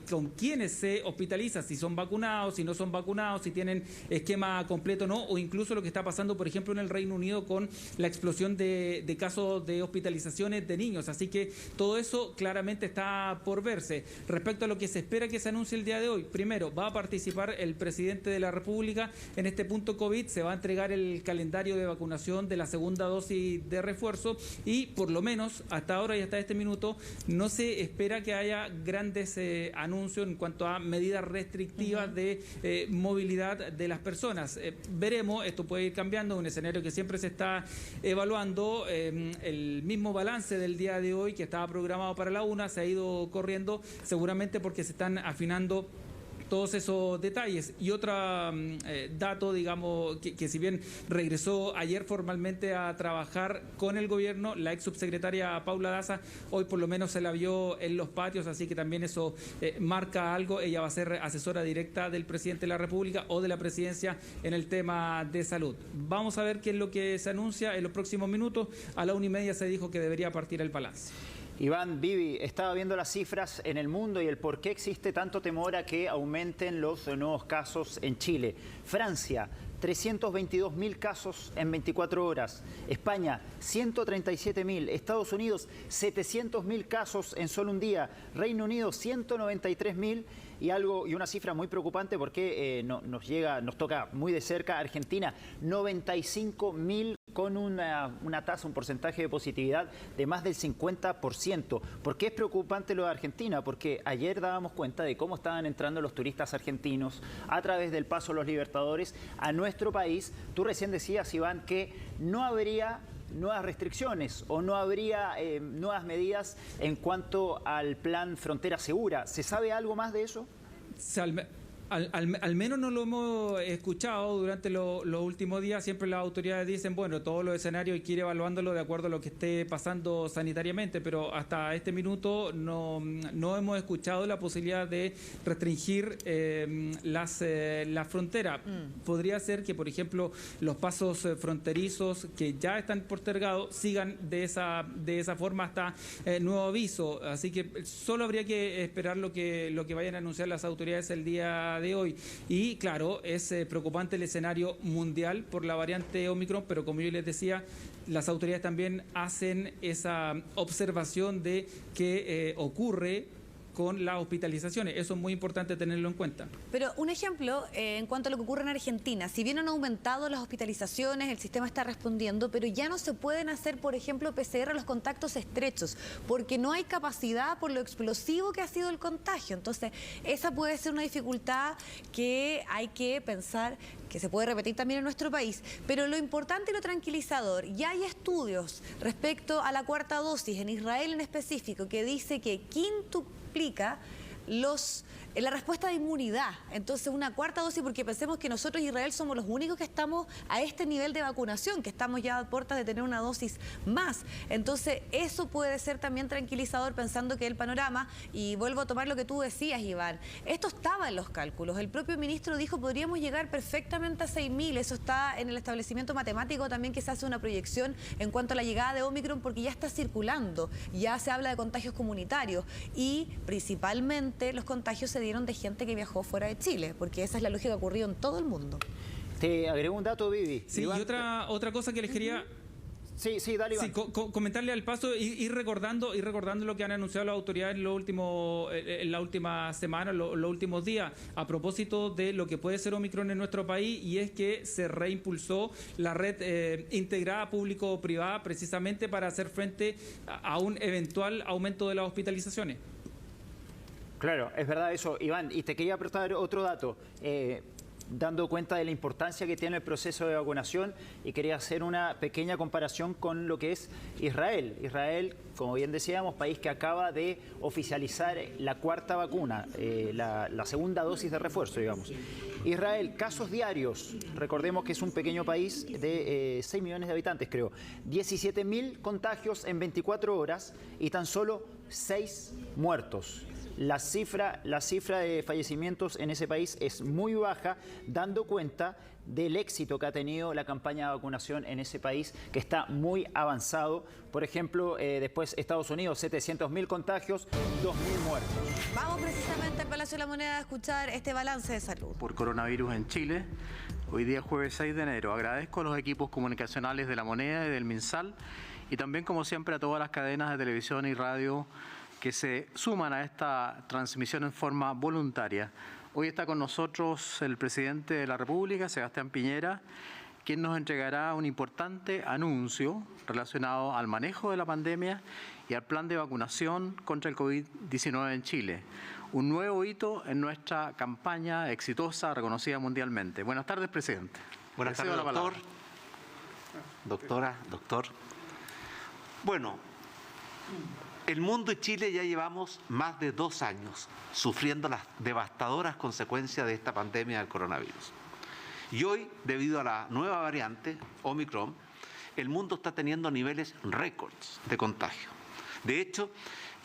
con quienes se hospitalizan? Si son vacunados, si no son vacunados, si tienen esquema completo o no, o incluso lo que está pasando, por ejemplo, en el Reino Unido con la explosión de casos de hospitalizaciones de niños. Así que todo eso claramente está por verse. Respecto a lo que se espera que se anuncie el día de hoy, primero, va a participar el presidente de la República en este punto COVID, se va a entregar el calendario de vacunación de la segunda dosis de refuerzo y por lo menos hasta ahora y hasta este minuto no se espera que haya grandes anuncios en cuanto a medidas restrictivas de movilidad de las personas. Veremos, esto puede ir cambiando, un escenario que siempre se está evaluando. El mismo balance del día de hoy que estaba programado para la 1 se ha ido corriendo seguramente porque se están afinando todos esos detalles. Y otro dato, digamos, que si bien regresó ayer formalmente a trabajar con el gobierno, la ex subsecretaria Paula Daza, hoy por lo menos se la vio en los patios, así que también eso marca algo. Ella va a ser asesora directa del presidente de la República o de la presidencia en el tema de salud. Vamos a ver qué es lo que se anuncia en los próximos minutos. A la 1:30 se dijo que debería partir el balance. Iván, Vivi, estaba viendo las cifras en el mundo y el por qué existe tanto temor a que aumenten los nuevos casos en Chile. Francia, 322.000 casos en 24 horas. España, 137.000. Estados Unidos, 700.000 casos en solo un día. Reino Unido, 193.000. Y una cifra muy preocupante porque nos toca muy de cerca Argentina, 95.000 con una tasa, un porcentaje de positividad de más del 50%. ¿Por qué es preocupante lo de Argentina? Porque ayer dábamos cuenta de cómo estaban entrando los turistas argentinos a través del Paso de los Libertadores a nuestro país. Tú recién decías, Iván, que no habría nuevas restricciones o no habría nuevas medidas en cuanto al plan Frontera Segura. ¿Se sabe algo más de eso? Al menos no lo hemos escuchado durante los últimos días. Siempre las autoridades dicen, bueno, todos los escenarios hay que ir evaluándolo de acuerdo a lo que esté pasando sanitariamente, pero hasta este minuto no hemos escuchado la posibilidad de restringir las fronteras. Podría ser que, por ejemplo, los pasos fronterizos que ya están postergados sigan de esa forma hasta nuevo aviso. Así que solo habría que esperar lo que vayan a anunciar las autoridades el día de hoy. Y claro, es preocupante el escenario mundial por la variante Omicron, pero como yo les decía, las autoridades también hacen esa observación de qué ocurre con las hospitalizaciones. Eso es muy importante tenerlo en cuenta. Pero un ejemplo en cuanto a lo que ocurre en Argentina. Si bien han aumentado las hospitalizaciones, el sistema está respondiendo, pero ya no se pueden hacer, por ejemplo, PCR a los contactos estrechos, porque no hay capacidad por lo explosivo que ha sido el contagio. Entonces, esa puede ser una dificultad que hay que pensar que se puede repetir también en nuestro país. Pero lo importante y lo tranquilizador, ya hay estudios respecto a la cuarta dosis, en Israel en específico, que dice que quintuplica la respuesta de inmunidad. Entonces, una cuarta dosis, porque pensemos que nosotros, Israel, somos los únicos que estamos a este nivel de vacunación, que estamos ya a puertas de tener una dosis más. Entonces, eso puede ser también tranquilizador, pensando que el panorama, y vuelvo a tomar lo que tú decías, Iván, esto estaba en los cálculos. El propio ministro dijo, podríamos llegar perfectamente a 6.000. Eso está en el establecimiento matemático también, que se hace una proyección en cuanto a la llegada de Omicron, porque ya está circulando, ya se habla de contagios comunitarios y principalmente los contagios se dieron de gente que viajó fuera de Chile, porque esa es la lógica que ha ocurrido en todo el mundo. Te agrego un dato, Vivi. Sí, y otra cosa que les quería... Sí, dale, Iván. Sí, comentarle al paso y recordando lo que han anunciado las autoridades en la última semana, los últimos días, a propósito de lo que puede ser Omicron en nuestro país, y es que se reimpulsó la red integrada público-privada precisamente para hacer frente a un eventual aumento de las hospitalizaciones. Claro, es verdad eso, Iván. Y te quería aportar otro dato. Dando cuenta de la importancia que tiene el proceso de vacunación, y quería hacer una pequeña comparación con lo que es Israel. Israel, como bien decíamos, país que acaba de oficializar la cuarta vacuna, la segunda dosis de refuerzo, digamos. Israel, casos diarios, recordemos que es un pequeño país de 6 millones de habitantes, creo. 17.000 contagios en 24 horas y tan solo 6 muertos. La cifra de fallecimientos en ese país es muy baja, dando cuenta del éxito que ha tenido la campaña de vacunación en ese país, que está muy avanzado. Por ejemplo, después Estados Unidos, 700.000 contagios, 2.000 muertos. Vamos precisamente al Palacio de la Moneda a escuchar este balance de salud. Por coronavirus en Chile, hoy día jueves 6 de enero. Agradezco a los equipos comunicacionales de La Moneda y del MinSal, y también, como siempre, a todas las cadenas de televisión y radio que se suman a esta transmisión en forma voluntaria. Hoy está con nosotros el presidente de la República, Sebastián Piñera, quien nos entregará un importante anuncio relacionado al manejo de la pandemia y al plan de vacunación contra el COVID-19 en Chile. Un nuevo hito en nuestra campaña exitosa, reconocida mundialmente. Buenas tardes, presidente. Buenas tardes, doctor. Doctor. Bueno, el mundo y Chile ya llevamos más de 2 años sufriendo las devastadoras consecuencias de esta pandemia del coronavirus. Y hoy, debido a la nueva variante, Omicron, el mundo está teniendo niveles récords de contagio. De hecho,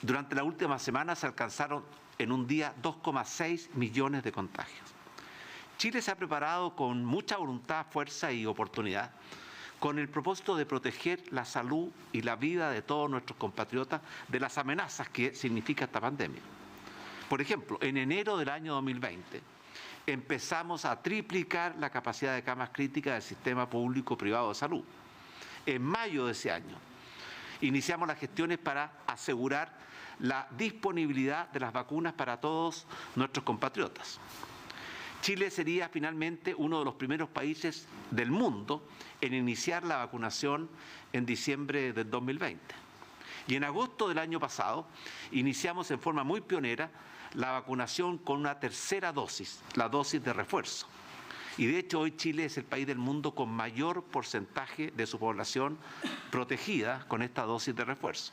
durante la última semana se alcanzaron en un día 2,6 millones de contagios. Chile se ha preparado con mucha voluntad, fuerza y oportunidad, con el propósito de proteger la salud y la vida de todos nuestros compatriotas de las amenazas que significa esta pandemia. Por ejemplo, en enero del año 2020 empezamos a triplicar la capacidad de camas críticas del sistema público-privado de salud. En mayo de ese año iniciamos las gestiones para asegurar la disponibilidad de las vacunas para todos nuestros compatriotas. Chile sería finalmente uno de los primeros países del mundo en iniciar la vacunación en diciembre del 2020. Y en agosto del año pasado iniciamos en forma muy pionera la vacunación con una tercera dosis, la dosis de refuerzo. Y de hecho hoy Chile es el país del mundo con mayor porcentaje de su población protegida con esta dosis de refuerzo.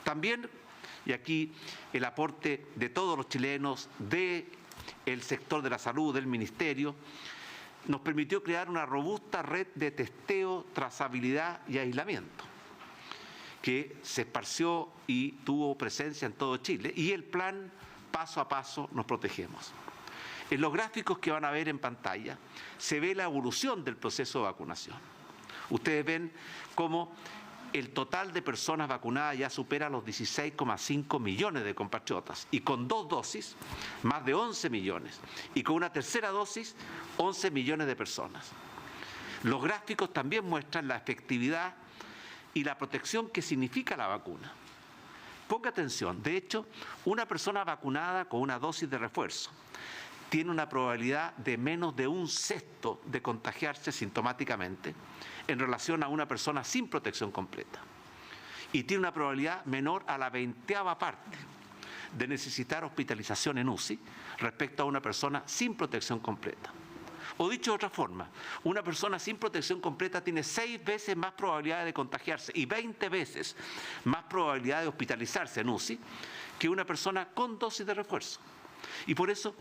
También, y aquí el aporte de todos los chilenos, del sector de la salud, del ministerio, nos permitió crear una robusta red de testeo, trazabilidad y aislamiento, que se esparció y tuvo presencia en todo Chile, y el plan Paso a Paso Nos Protegemos. En los gráficos que van a ver en pantalla se ve la evolución del proceso de vacunación. Ustedes ven cómo el total de personas vacunadas ya supera los 16,5 millones de compatriotas, y con 2 dosis, más de 11 millones, y con una tercera dosis, 11 millones de personas. Los gráficos también muestran la efectividad y la protección que significa la vacuna. Ponga atención, de hecho, una persona vacunada con una dosis de refuerzo tiene una probabilidad de menos de 1/6 de contagiarse sintomáticamente en relación a una persona sin protección completa. Y tiene una probabilidad menor a la 20ª parte de necesitar hospitalización en UCI respecto a una persona sin protección completa. O dicho de otra forma, una persona sin protección completa tiene 6 veces más probabilidad de contagiarse y 20 veces más probabilidad de hospitalizarse en UCI que una persona con dosis de refuerzo. Y por eso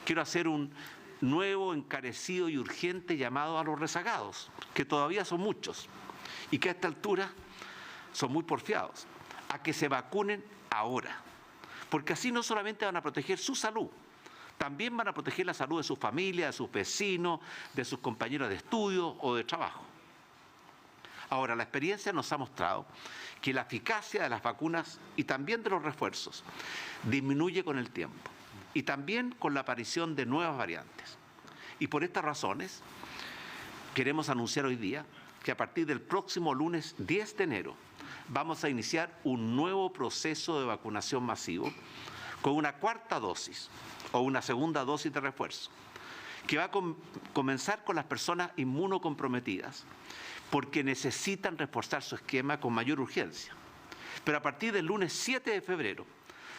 quiero hacer un nuevo, encarecido y urgente llamado a los rezagados, que todavía son muchos y que a esta altura son muy porfiados, a que se vacunen ahora, porque así no solamente van a proteger su salud, también van a proteger la salud de su familia, de sus vecinos, de sus compañeros de estudio o de trabajo. Ahora, la experiencia nos ha mostrado que la eficacia de las vacunas y también de los refuerzos disminuye con el tiempo, y también con la aparición de nuevas variantes. Y por estas razones queremos anunciar hoy día que a partir del próximo lunes 10 de enero vamos a iniciar un nuevo proceso de vacunación masivo con una cuarta dosis o una segunda dosis de refuerzo, que va a comenzar con las personas inmunocomprometidas, porque necesitan reforzar su esquema con mayor urgencia. Pero a partir del lunes 7 de febrero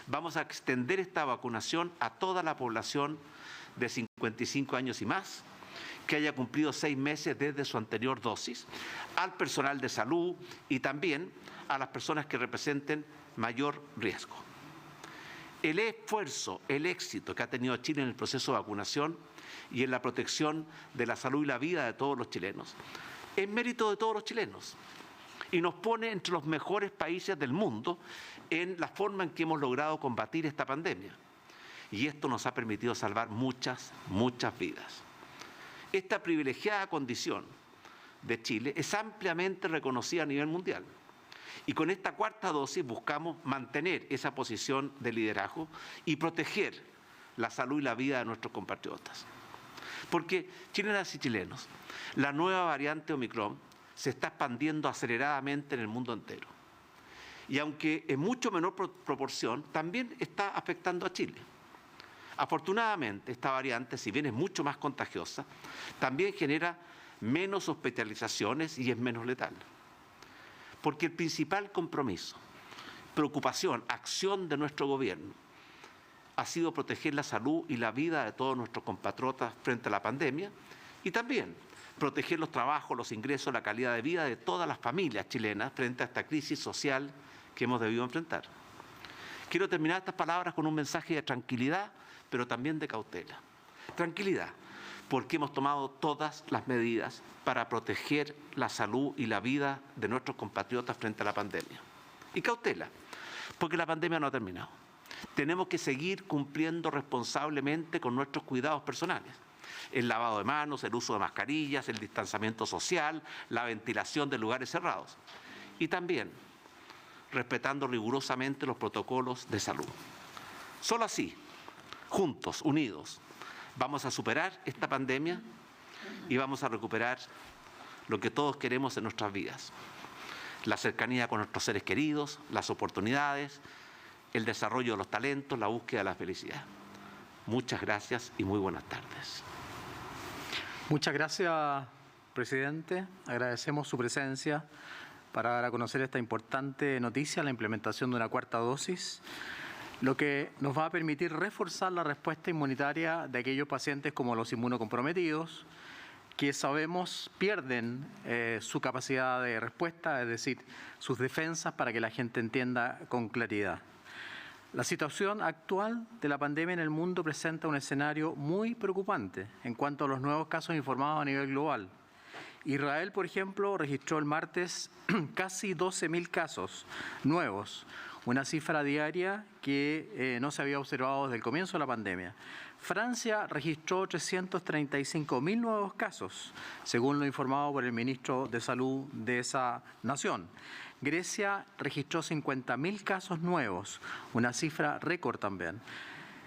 vamos a extender esta vacunación a toda la población de 55 años y más, que haya cumplido 6 meses desde su anterior dosis, al personal de salud y también a las personas que representen mayor riesgo. El esfuerzo, el éxito que ha tenido Chile en el proceso de vacunación y en la protección de la salud y la vida de todos los chilenos es mérito de todos los chilenos y nos pone entre los mejores países del mundo en la forma en que hemos logrado combatir esta pandemia. Y esto nos ha permitido salvar muchas, muchas vidas. Esta privilegiada condición de Chile es ampliamente reconocida a nivel mundial. Y con esta cuarta dosis buscamos mantener esa posición de liderazgo y proteger la salud y la vida de nuestros compatriotas. Porque, chilenas y chilenos, la nueva variante Omicron se está expandiendo aceleradamente en el mundo entero. Y aunque en mucho menor proporción, también está afectando a Chile. Afortunadamente, esta variante, si bien es mucho más contagiosa, también genera menos hospitalizaciones y es menos letal. Porque el principal compromiso, preocupación, acción de nuestro gobierno ha sido proteger la salud y la vida de todos nuestros compatriotas frente a la pandemia y también proteger los trabajos, los ingresos, la calidad de vida de todas las familias chilenas frente a esta crisis social que hemos debido enfrentar. Quiero terminar estas palabras con un mensaje de tranquilidad, pero también de cautela. Tranquilidad, porque hemos tomado todas las medidas para proteger la salud y la vida de nuestros compatriotas frente a la pandemia. Y cautela, porque la pandemia no ha terminado. Tenemos que seguir cumpliendo responsablemente con nuestros cuidados personales. El lavado de manos, el uso de mascarillas, el distanciamiento social, la ventilación de lugares cerrados. Y también respetando rigurosamente los protocolos de salud. Solo así, juntos, unidos, vamos a superar esta pandemia y vamos a recuperar lo que todos queremos en nuestras vidas. La cercanía con nuestros seres queridos, las oportunidades, el desarrollo de los talentos, la búsqueda de la felicidad. Muchas gracias y muy buenas tardes. Muchas gracias, presidente. Agradecemos su presencia para dar a conocer esta importante noticia, la implementación de una cuarta dosis, lo que nos va a permitir reforzar la respuesta inmunitaria de aquellos pacientes como los inmunocomprometidos, que sabemos pierden su capacidad de respuesta, es decir, sus defensas, para que la gente entienda con claridad. La situación actual de la pandemia en el mundo presenta un escenario muy preocupante en cuanto a los nuevos casos informados a nivel global. Israel, por ejemplo, registró el martes casi 12.000 casos nuevos, una cifra diaria que no se había observado desde el comienzo de la pandemia. Francia registró 335.000 nuevos casos, según lo informado por el ministro de Salud de esa nación. Grecia registró 50.000 casos nuevos, una cifra récord también.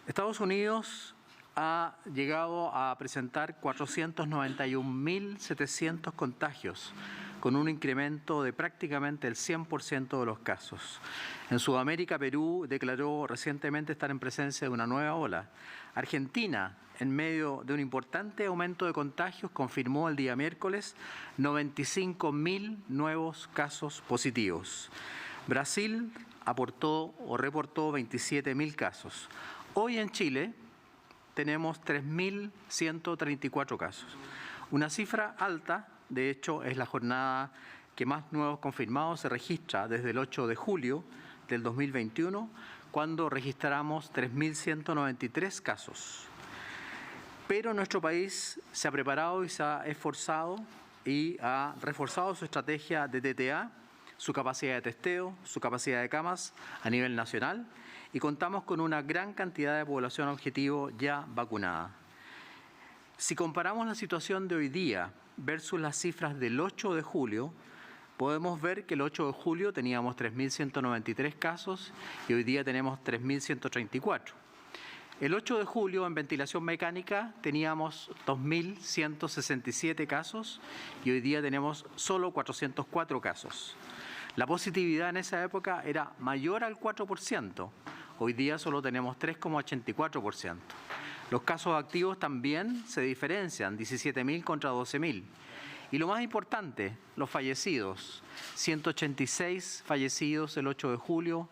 Estados Unidos ha llegado a presentar 491.700 contagios, con un incremento de prácticamente el 100% de los casos. En Sudamérica, Perú declaró recientemente estar en presencia de una nueva ola. Argentina, en medio de un importante aumento de contagios, confirmó el día miércoles 95.000 nuevos casos positivos. Brasil aportó o reportó 27.000 casos. Hoy en Chile tenemos 3.134 casos. Una cifra alta, de hecho, es la jornada que más nuevos confirmados se registra desde el 8 de julio del 2021, cuando registramos 3.193 casos. Pero nuestro país se ha preparado y se ha esforzado y ha reforzado su estrategia de TTA, su capacidad de testeo, su capacidad de camas a nivel nacional, y contamos con una gran cantidad de población objetivo ya vacunada. Si comparamos la situación de hoy día versus las cifras del 8 de julio, podemos ver que el 8 de julio teníamos 3.193 casos y hoy día tenemos 3.134. El 8 de julio en ventilación mecánica teníamos 2.167 casos y hoy día tenemos solo 404 casos. La positividad en esa época era mayor al 4%, hoy día solo tenemos 3,84%. Los casos activos también se diferencian, 17.000 contra 12.000. Y lo más importante, los fallecidos, 186 fallecidos el 8 de julio,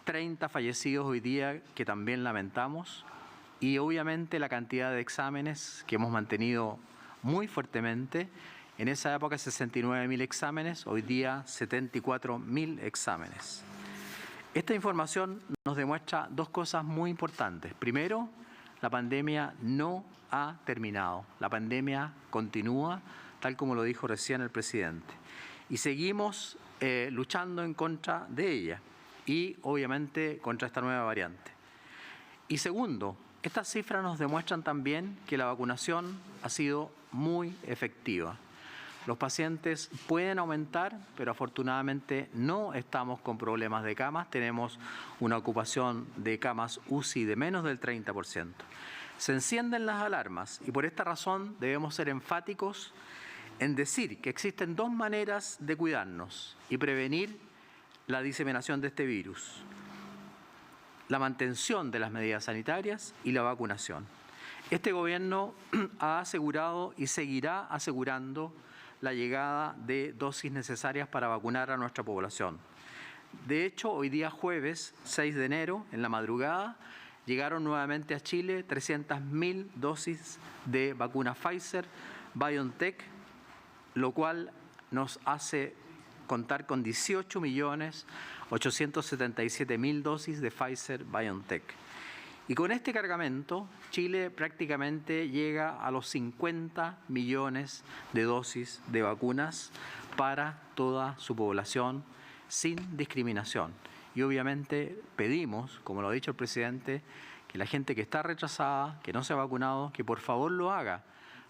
30 fallecidos hoy día que también lamentamos y obviamente la cantidad de exámenes que hemos mantenido muy fuertemente. En esa época 69.000 exámenes, hoy día 74.000 exámenes. Esta información nos demuestra dos cosas muy importantes. Primero, la pandemia no ha terminado, la pandemia continúa, tal como lo dijo recién el presidente. Y seguimos luchando en contra de ella y obviamente contra esta nueva variante. Y segundo, estas cifras nos demuestran también que la vacunación ha sido muy efectiva. Los pacientes pueden aumentar, pero afortunadamente no estamos con problemas de camas. Tenemos una ocupación de camas UCI de menos del 30%. Se encienden las alarmas y por esta razón debemos ser enfáticos en decir que existen dos maneras de cuidarnos y prevenir la diseminación de este virus: la mantención de las medidas sanitarias y la vacunación. Este gobierno ha asegurado y seguirá asegurando la llegada de dosis necesarias para vacunar a nuestra población. De hecho, hoy día jueves 6 de enero, en la madrugada, llegaron nuevamente a Chile 300.000 dosis de vacuna Pfizer, BioNTech, lo cual nos hace contar con 18.877.000 dosis de Pfizer BioNTech. Y con este cargamento, Chile prácticamente llega a los 50 millones de dosis de vacunas para toda su población sin discriminación. Y obviamente pedimos, como lo ha dicho el presidente, que la gente que está retrasada, que no se ha vacunado, que por favor lo haga,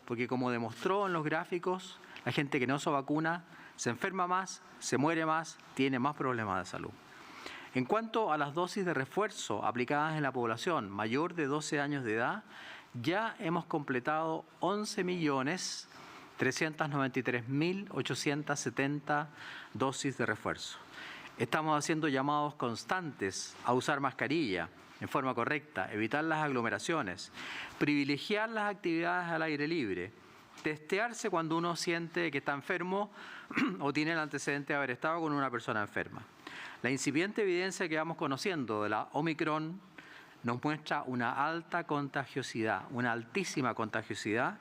porque como demostró en los gráficos, la gente que no se vacuna se enferma más, se muere más, tiene más problemas de salud. En cuanto a las dosis de refuerzo aplicadas en la población mayor de 12 años de edad, ya hemos completado 11.393.870 dosis de refuerzo. Estamos haciendo llamados constantes a usar mascarilla en forma correcta, evitar las aglomeraciones, privilegiar las actividades al aire libre, testearse cuando uno siente que está enfermo o tiene el antecedente de haber estado con una persona enferma. La incipiente evidencia que vamos conociendo de la Omicron nos muestra una alta contagiosidad, una altísima contagiosidad,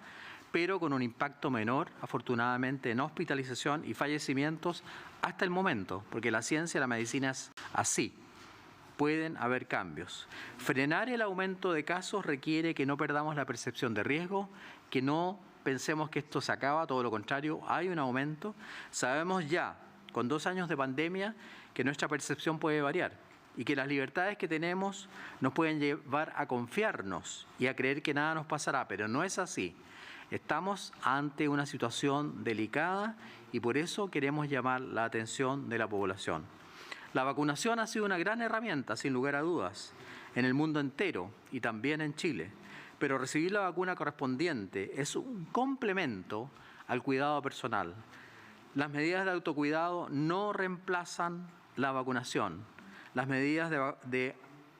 pero con un impacto menor, afortunadamente, en hospitalización y fallecimientos hasta el momento, porque la ciencia y la medicina es así. Pueden haber cambios. Frenar el aumento de casos requiere que no perdamos la percepción de riesgo, que no pensemos que esto se acaba, todo lo contrario, hay un aumento. Sabemos ya, con 2 años de pandemia, que nuestra percepción puede variar y que las libertades que tenemos nos pueden llevar a confiarnos y a creer que nada nos pasará, pero no es así. Estamos ante una situación delicada y por eso queremos llamar la atención de la población. La vacunación ha sido una gran herramienta, sin lugar a dudas, en el mundo entero y también en Chile, pero recibir la vacuna correspondiente es un complemento al cuidado personal. Las medidas de autocuidado no reemplazan la vacunación. Las medidas de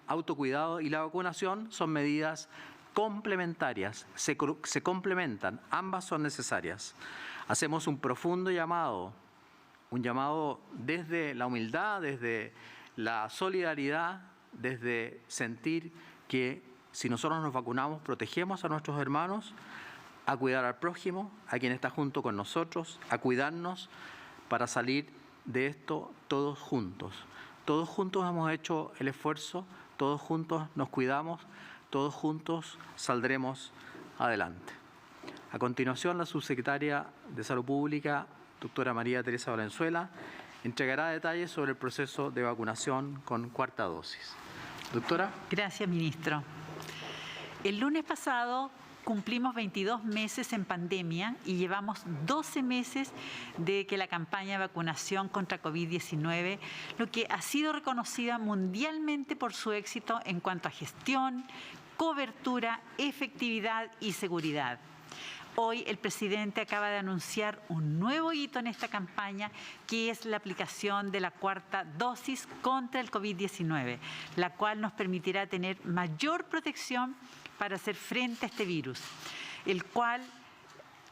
autocuidado y la vacunación son medidas complementarias, se complementan, ambas son necesarias. Hacemos un profundo llamado, un llamado desde la humildad, desde la solidaridad, desde sentir que si nosotros nos vacunamos, protegemos a nuestros hermanos, a cuidar al prójimo, a quien está junto con nosotros, a cuidarnos para salir de esto todos juntos. Todos juntos hemos hecho el esfuerzo, todos juntos nos cuidamos, todos juntos saldremos adelante. A continuación, la subsecretaria de Salud Pública, doctora María Teresa Valenzuela, entregará detalles sobre el proceso de vacunación con cuarta dosis. Doctora. Gracias, ministro. El lunes pasado cumplimos 22 meses en pandemia y llevamos 12 meses de que la campaña de vacunación contra COVID-19, lo que ha sido reconocida mundialmente por su éxito en cuanto a gestión, cobertura, efectividad y seguridad. Hoy el presidente acaba de anunciar un nuevo hito en esta campaña, que es la aplicación de la cuarta dosis contra el COVID-19, la cual nos permitirá tener mayor protección para hacer frente a este virus, el cual,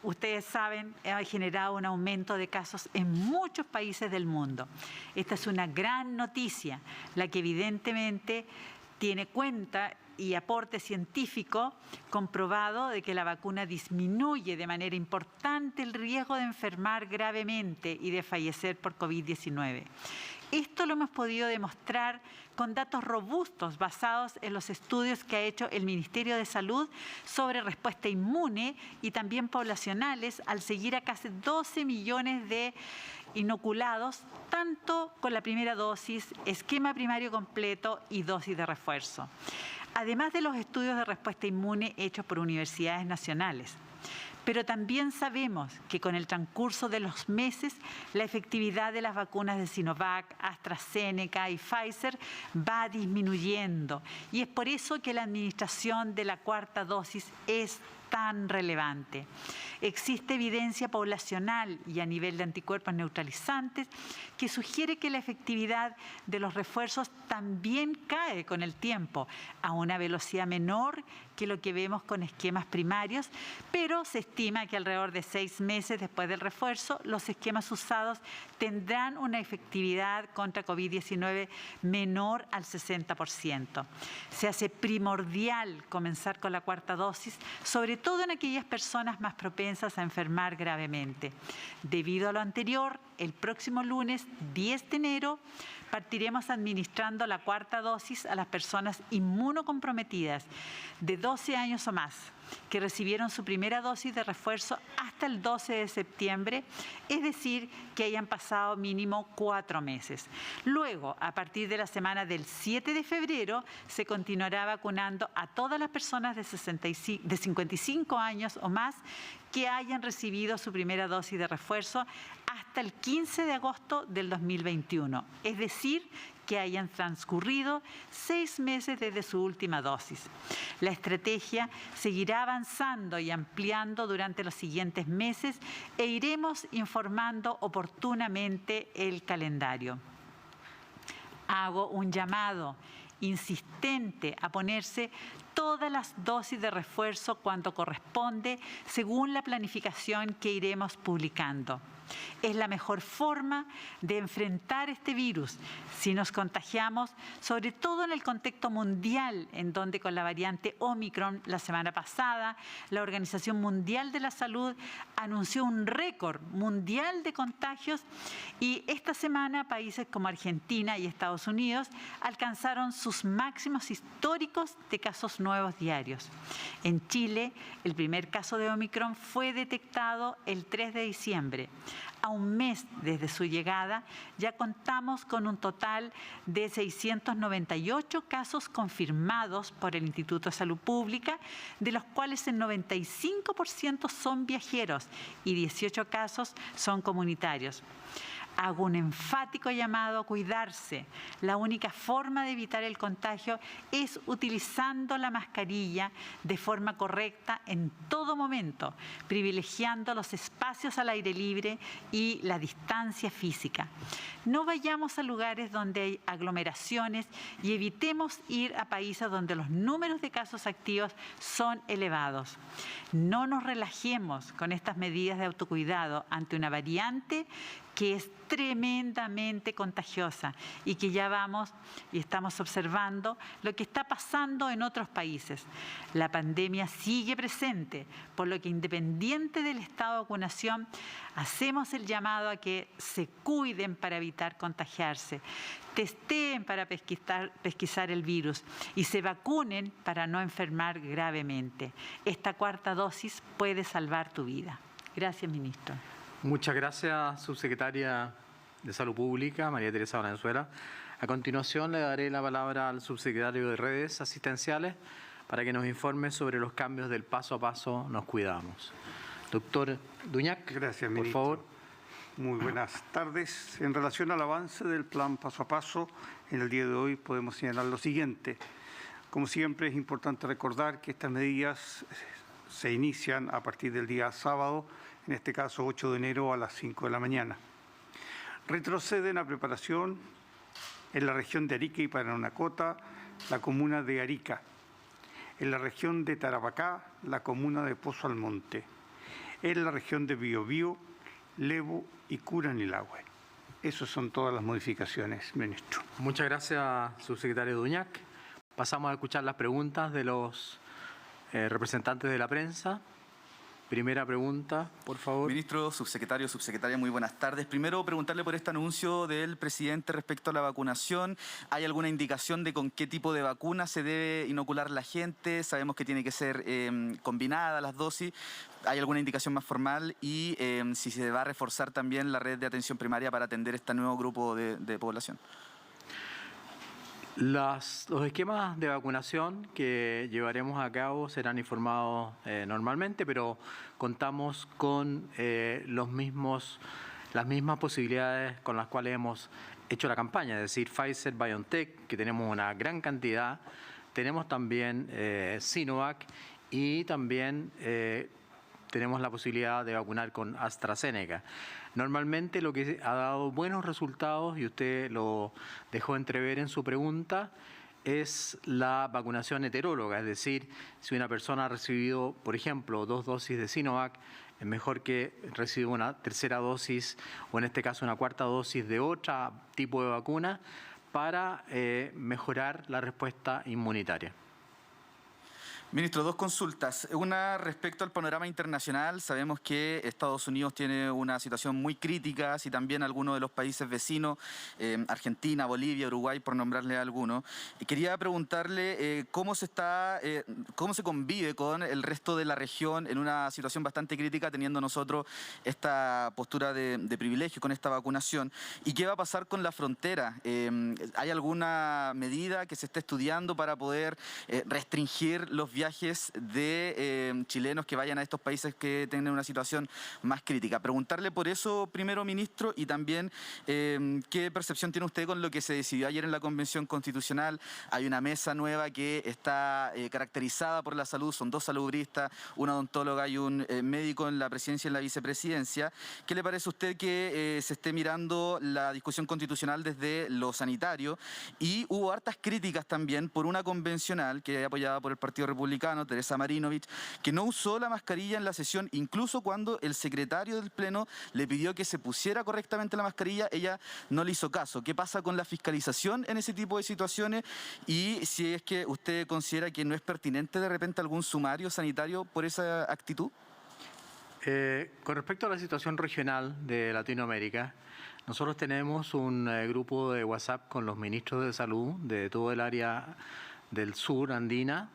ustedes saben, ha generado un aumento de casos en muchos países del mundo. Esta es una gran noticia, la que evidentemente tiene cuenta y aporte científico comprobado de que la vacuna disminuye de manera importante el riesgo de enfermar gravemente y de fallecer por COVID-19. Esto lo hemos podido demostrar con datos robustos basados en los estudios que ha hecho el Ministerio de Salud sobre respuesta inmune y también poblacionales al seguir a casi 12 millones de inoculados, tanto con la primera dosis, esquema primario completo y dosis de refuerzo. Además de los estudios de respuesta inmune hechos por universidades nacionales. Pero también sabemos que con el transcurso de los meses, la efectividad de las vacunas de Sinovac, AstraZeneca y Pfizer va disminuyendo. Y es por eso que la administración de la cuarta dosis es tan relevante. Existe evidencia poblacional y a nivel de anticuerpos neutralizantes que sugiere que la efectividad de los refuerzos también cae con el tiempo a una velocidad menor que lo que vemos con esquemas primarios, pero se estima que alrededor de 6 meses después del refuerzo, los esquemas usados tendrán una efectividad contra COVID-19 menor al 60%. Se hace primordial comenzar con la cuarta dosis, sobre todo en aquellas personas más propensas a enfermar gravemente. Debido a lo anterior, el próximo lunes 10 de enero partiremos administrando la cuarta dosis a las personas inmunocomprometidas de 12 años o más, que recibieron su primera dosis de refuerzo hasta el 12 de septiembre, es decir, que hayan pasado mínimo 4 meses. Luego, a partir de la semana del 7 de febrero, se continuará vacunando a todas las personas de 55 años o más que hayan recibido su primera dosis de refuerzo hasta el 15 de agosto del 2021, es decir, que hayan transcurrido 6 meses desde su última dosis. La estrategia seguirá avanzando y ampliando durante los siguientes meses e iremos informando oportunamente el calendario. Hago un llamado insistente a ponerse todas las dosis de refuerzo cuando corresponde, según la planificación que iremos publicando. Es la mejor forma de enfrentar este virus si nos contagiamos, sobre todo en el contexto mundial, en donde con la variante Omicron la semana pasada, la Organización Mundial de la Salud anunció un récord mundial de contagios y esta semana países como Argentina y Estados Unidos alcanzaron sus máximos históricos de casos nuevos diarios. En Chile, el primer caso de Omicron fue detectado el 3 de diciembre. A un mes desde su llegada, ya contamos con un total de 698 casos confirmados por el Instituto de Salud Pública, de los cuales el 95% son viajeros y 18 casos son comunitarios. Hago un enfático llamado a cuidarse. La única forma de evitar el contagio es utilizando la mascarilla de forma correcta en todo momento, privilegiando los espacios al aire libre y la distancia física. No vayamos a lugares donde hay aglomeraciones y evitemos ir a países donde los números de casos activos son elevados. No nos relajemos con estas medidas de autocuidado ante una variante que es tremendamente contagiosa y que ya vamos y estamos observando lo que está pasando en otros países. La pandemia sigue presente, por lo que independiente del estado de vacunación, hacemos el llamado a que se cuiden para evitar contagiarse, testeen para pesquisar el virus y se vacunen para no enfermar gravemente. Esta cuarta dosis puede salvar tu vida. Gracias, ministro. Muchas gracias, subsecretaria de Salud Pública, María Teresa Valenzuela. A continuación le daré la palabra al subsecretario de Redes Asistenciales, para que nos informe sobre los cambios del paso a paso Nos Cuidamos. Doctor Duñac, gracias, por ministro. favor. Muy buenas tardes. En relación al avance del plan paso a paso, en el día de hoy podemos señalar lo siguiente. Como siempre, es importante recordar que estas medidas se inician a partir del día sábado, en este caso 8 de enero a las 5 de la mañana. Retroceden a preparación en la región de Arica y Parinacota, la comuna de Arica. En la región de Tarapacá, la comuna de Pozo Almonte. En la región de Biobío, Lebu y Curanilahue. Esas son todas las modificaciones, ministro. Muchas gracias, subsecretario Duñac. Pasamos a escuchar las preguntas de los representantes de la prensa. Primera pregunta, por favor. Ministro, subsecretario, subsecretaria, muy buenas tardes. Primero, preguntarle por este anuncio del presidente respecto a la vacunación. ¿Hay alguna indicación de con qué tipo de vacuna se debe inocular la gente? Sabemos que tiene que ser combinada las dosis. ¿Hay alguna indicación más formal? Y si se va a reforzar también la red de atención primaria para atender este nuevo grupo de población. Los esquemas de vacunación que llevaremos a cabo serán informados normalmente, pero contamos con las mismas posibilidades con las cuales hemos hecho la campaña, es decir, Pfizer, BioNTech, que tenemos una gran cantidad, tenemos también Sinovac y también tenemos la posibilidad de vacunar con AstraZeneca. Normalmente lo que ha dado buenos resultados, y usted lo dejó entrever en su pregunta, es la vacunación heteróloga, es decir, si una persona ha recibido, por ejemplo, 2 dosis de Sinovac, es mejor que reciba una tercera dosis o en este caso una cuarta dosis de otro tipo de vacuna para mejorar la respuesta inmunitaria. Ministro, 2 consultas. Una respecto al panorama internacional. Sabemos que Estados Unidos tiene una situación muy crítica, así también algunos de los países vecinos, Argentina, Bolivia, Uruguay, por nombrarle algunos. Quería preguntarle cómo se convive con el resto de la región en una situación bastante crítica, teniendo nosotros esta postura de privilegio con esta vacunación. ¿Y qué va a pasar con la frontera? ¿Hay alguna medida que se esté estudiando para poder restringir los viajes de chilenos que vayan a estos países que tienen una situación más crítica? Preguntarle por eso primero, ministro, y también qué percepción tiene usted con lo que se decidió ayer en la Convención Constitucional. Hay una mesa nueva que está caracterizada por la salud, son 2 salubristas, una odontóloga y un médico en la presidencia y en la vicepresidencia. ¿Qué le parece a usted que se esté mirando la discusión constitucional desde lo sanitario? Y hubo hartas críticas también por una convencional que es apoyada por el Partido Republicano, Teresa Marinovich, que no usó la mascarilla en la sesión, incluso cuando el secretario del Pleno le pidió que se pusiera correctamente la mascarilla, ella no le hizo caso. ¿Qué pasa con la fiscalización en ese tipo de situaciones? Y si es que usted considera que no es pertinente de repente algún sumario sanitario por esa actitud. Con respecto a la situación regional de Latinoamérica, nosotros tenemos un grupo de WhatsApp con los ministros de salud de todo el área del sur andina,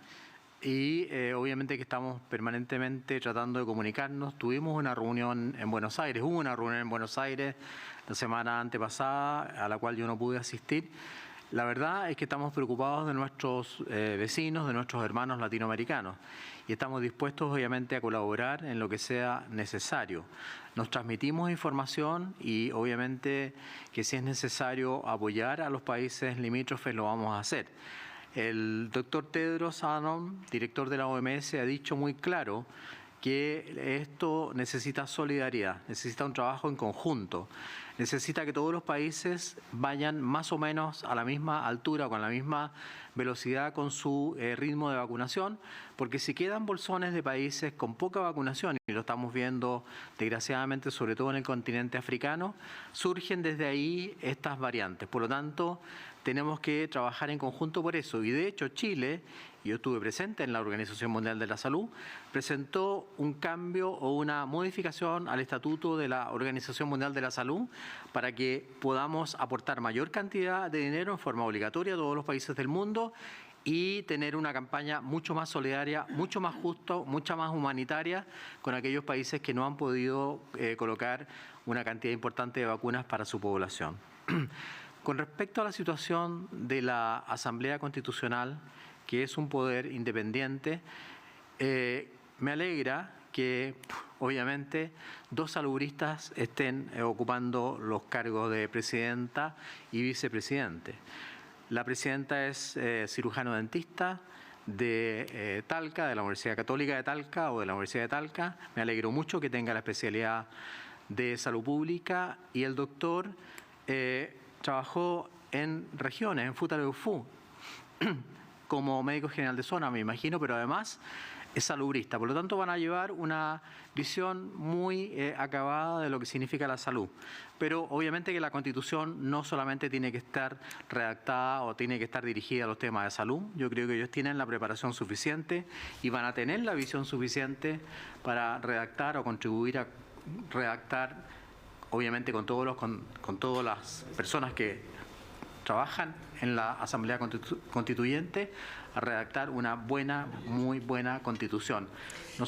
y obviamente que estamos permanentemente tratando de comunicarnos. Tuvimos una reunión en Buenos Aires, hubo una reunión en Buenos Aires la semana antepasada a la cual yo no pude asistir. La verdad es que estamos preocupados de nuestros vecinos, de nuestros hermanos latinoamericanos, y estamos dispuestos obviamente a colaborar en lo que sea necesario. Nos transmitimos información y obviamente que si es necesario apoyar a los países limítrofes lo vamos a hacer. El doctor Tedros Adhanom, director de la OMS, ha dicho muy claro que esto necesita solidaridad, necesita un trabajo en conjunto, necesita que todos los países vayan más o menos a la misma altura, con la misma velocidad con su ritmo de vacunación, porque si quedan bolsones de países con poca vacunación, y lo estamos viendo desgraciadamente sobre todo en el continente africano, surgen desde ahí estas variantes. Por lo tanto, tenemos que trabajar en conjunto por eso. Y de hecho Chile, yo estuve presente en la Organización Mundial de la Salud, presentó un cambio o una modificación al estatuto de la Organización Mundial de la Salud para que podamos aportar mayor cantidad de dinero en forma obligatoria a todos los países del mundo y tener una campaña mucho más solidaria, mucho más justa, mucha más humanitaria con aquellos países que no han podido colocar una cantidad importante de vacunas para su población. Con respecto a la situación de la Asamblea Constitucional que es un poder independiente. Me alegra que obviamente 2 salubristas estén ocupando los cargos de presidenta y vicepresidente. La presidenta es cirujano dentista de Talca, de la Universidad Católica de Talca o de la Universidad de Talca. Me alegro mucho que tenga la especialidad de salud pública, y el doctor trabajó en regiones, en Futaleufú, como médico general de zona, me imagino, pero además es salubrista. Por lo tanto, van a llevar una visión muy acabada de lo que significa la salud. Pero obviamente que la Constitución no solamente tiene que estar redactada o tiene que estar dirigida a los temas de salud. Yo creo que ellos tienen la preparación suficiente y van a tener la visión suficiente para redactar o contribuir a redactar, obviamente con todas las personas que trabajan en la Asamblea Constituyente, a redactar una muy buena Constitución.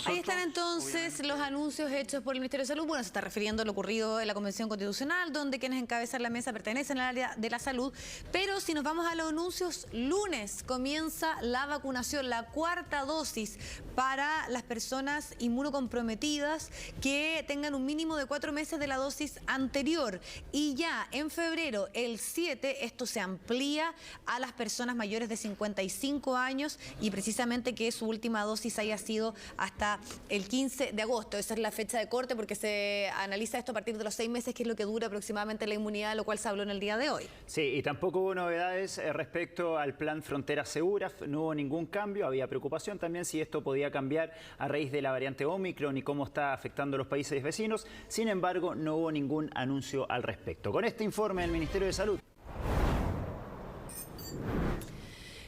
Ahí están entonces los anuncios hechos por el Ministerio de Salud. Bueno, se está refiriendo a lo ocurrido en la Convención Constitucional, donde quienes encabezan la mesa pertenecen al área de la salud. Pero si nos vamos a los anuncios, lunes comienza la vacunación, la 4ª dosis para las personas inmunocomprometidas que tengan un mínimo de 4 meses de la dosis anterior. Y ya en febrero, el 7, esto se amplía a las personas mayores de 55 años y precisamente que su última dosis haya sido hasta el 15 de agosto. Esa es la fecha de corte porque se analiza esto a partir de los 6 meses, que es lo que dura aproximadamente la inmunidad, de lo cual se habló en el día de hoy. Sí, y tampoco hubo novedades respecto al plan Fronteras Seguras, no hubo ningún cambio. Había preocupación también si esto podía cambiar a raíz de la variante Omicron y cómo está afectando a los países vecinos. Sin embargo, no hubo ningún anuncio al respecto. Con este informe del Ministerio de Salud.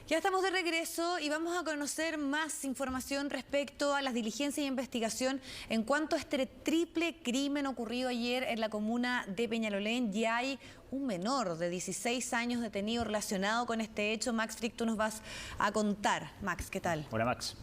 Ya estamos de regreso y vamos a conocer más información respecto a las diligencias y investigación en cuanto a este triple crimen ocurrido ayer en la comuna de Peñalolén. Ya hay un menor de 16 años detenido relacionado con este hecho. Max Frick, tú nos vas a contar. Max, ¿qué tal? Hola, Max.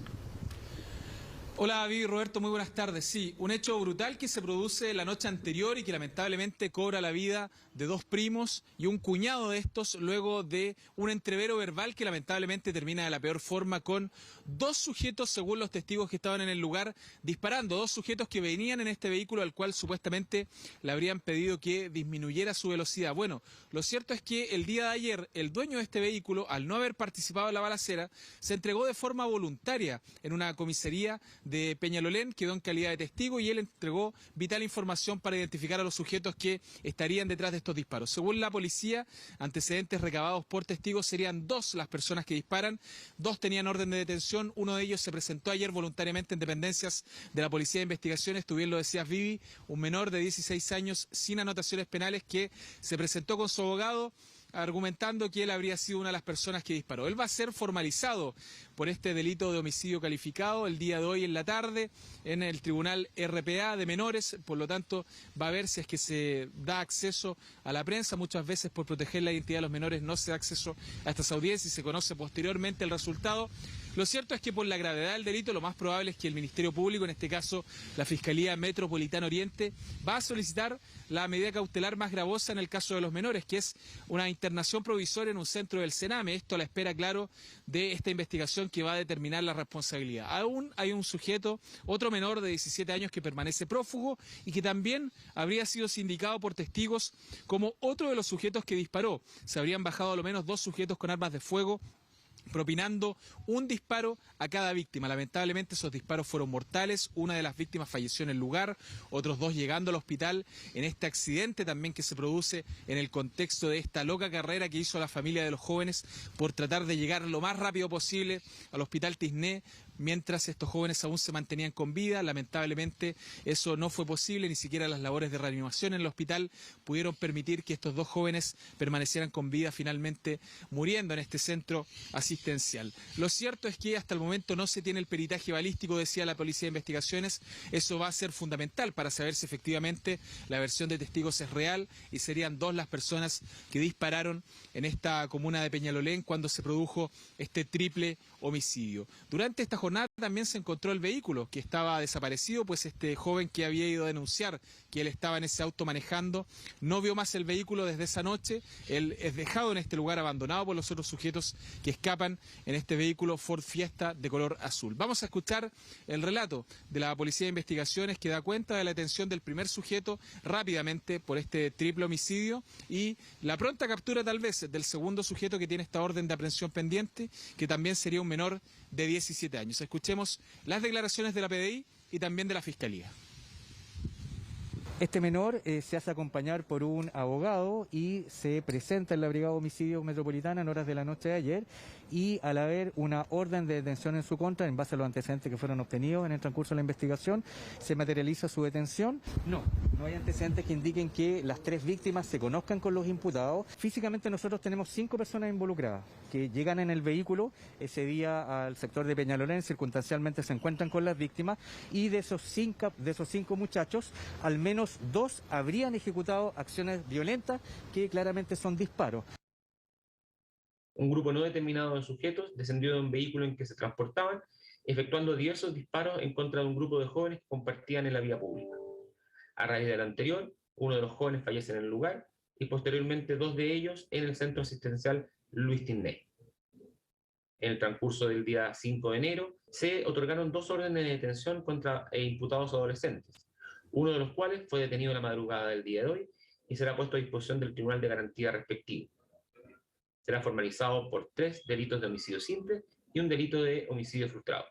Hola, Vivi, Roberto, muy buenas tardes. Sí, un hecho brutal que se produce la noche anterior y que lamentablemente cobra la vida de 2 primos y un cuñado de estos luego de un entrevero verbal que lamentablemente termina de la peor forma con 2 sujetos, según los testigos que estaban en el lugar, disparando. 2 sujetos que venían en este vehículo al cual supuestamente le habrían pedido que disminuyera su velocidad. Bueno, lo cierto es que el día de ayer el dueño de este vehículo, al no haber participado en la balacera, se entregó de forma voluntaria en una comisaría de Peñalolén, quedó en calidad de testigo y él entregó vital información para identificar a los sujetos que estarían detrás de estos disparos. Según la policía, antecedentes recabados por testigos, serían 2 las personas que disparan, 2 tenían orden de detención, uno de ellos se presentó ayer voluntariamente en dependencias de la Policía de Investigaciones, tú bien lo decías, Vivi, un menor de 16 años sin anotaciones penales que se presentó con su abogado argumentando que él habría sido una de las personas que disparó. Él va a ser formalizado por este delito de homicidio calificado el día de hoy en la tarde en el Tribunal RPA de Menores, por lo tanto va a ver si es que se da acceso a la prensa. Muchas veces por proteger la identidad de los menores no se da acceso a estas audiencias y se conoce posteriormente el resultado. Lo cierto es que por la gravedad del delito lo más probable es que el Ministerio Público, en este caso la Fiscalía Metropolitana Oriente, va a solicitar la medida cautelar más gravosa en el caso de los menores, que es una internación provisoria en un centro del Sename. Esto a la espera, claro, de esta investigación que va a determinar la responsabilidad. Aún hay un sujeto, otro menor de 17 años que permanece prófugo y que también habría sido sindicado por testigos como otro de los sujetos que disparó. Se habrían bajado a lo menos 2 sujetos con armas de fuego, propinando un disparo a cada víctima. Lamentablemente esos disparos fueron mortales, una de las víctimas falleció en el lugar, otros 2 llegando al hospital en este accidente también que se produce en el contexto de esta loca carrera que hizo la familia de los jóvenes por tratar de llegar lo más rápido posible al Hospital Tisné, mientras estos jóvenes aún se mantenían con vida. Lamentablemente eso no fue posible, ni siquiera las labores de reanimación en el hospital pudieron permitir que estos 2 jóvenes permanecieran con vida, finalmente muriendo en este centro asistencial. Lo cierto es que hasta el momento no se tiene el peritaje balístico, decía la Policía de Investigaciones. Eso va a ser fundamental para saber si efectivamente la versión de testigos es real y serían 2 las personas que dispararon en esta comuna de Peñalolén cuando se produjo este triple homicidio. Durante esta jornada También se encontró el vehículo que estaba desaparecido, pues este joven que había ido a denunciar que él estaba en ese auto manejando no vio más el vehículo desde esa noche. Él es dejado en este lugar abandonado por los otros sujetos que escapan en este vehículo Ford Fiesta de color azul. Vamos a escuchar el relato de la Policía de Investigaciones que da cuenta de la detención del primer sujeto rápidamente por este triple homicidio y la pronta captura tal vez del segundo sujeto que tiene esta orden de aprehensión pendiente, que también sería un menor de 17 años. Escuchemos las declaraciones de la PDI y también de la Fiscalía. Este menor se hace acompañar por un abogado y se presenta en la Brigada de Homicidios Metropolitana en horas de la noche de ayer, y al haber una orden de detención en su contra, en base a los antecedentes que fueron obtenidos en el transcurso de la investigación, se materializa su detención. No hay antecedentes que indiquen que las 3 víctimas se conozcan con los imputados. Físicamente nosotros tenemos 5 personas involucradas que llegan en el vehículo ese día al sector de Peñalolén, circunstancialmente se encuentran con las víctimas, y de esos 5 muchachos, al menos 2 habrían ejecutado acciones violentas que claramente son disparos. Un grupo no determinado de sujetos descendió de un vehículo en que se transportaban, efectuando diversos disparos en contra de un grupo de jóvenes que compartían en la vía pública. A raíz de lo anterior, uno de los jóvenes fallece en el lugar y posteriormente 2 de ellos en el centro asistencial Luis Tinné. En el transcurso del día 5 de enero se otorgaron 2 órdenes de detención contra imputados adolescentes, uno de los cuales fue detenido la madrugada del día de hoy y será puesto a disposición del Tribunal de Garantía respectivo. Será formalizado por 3 delitos de homicidio simple y un delito de homicidio frustrado.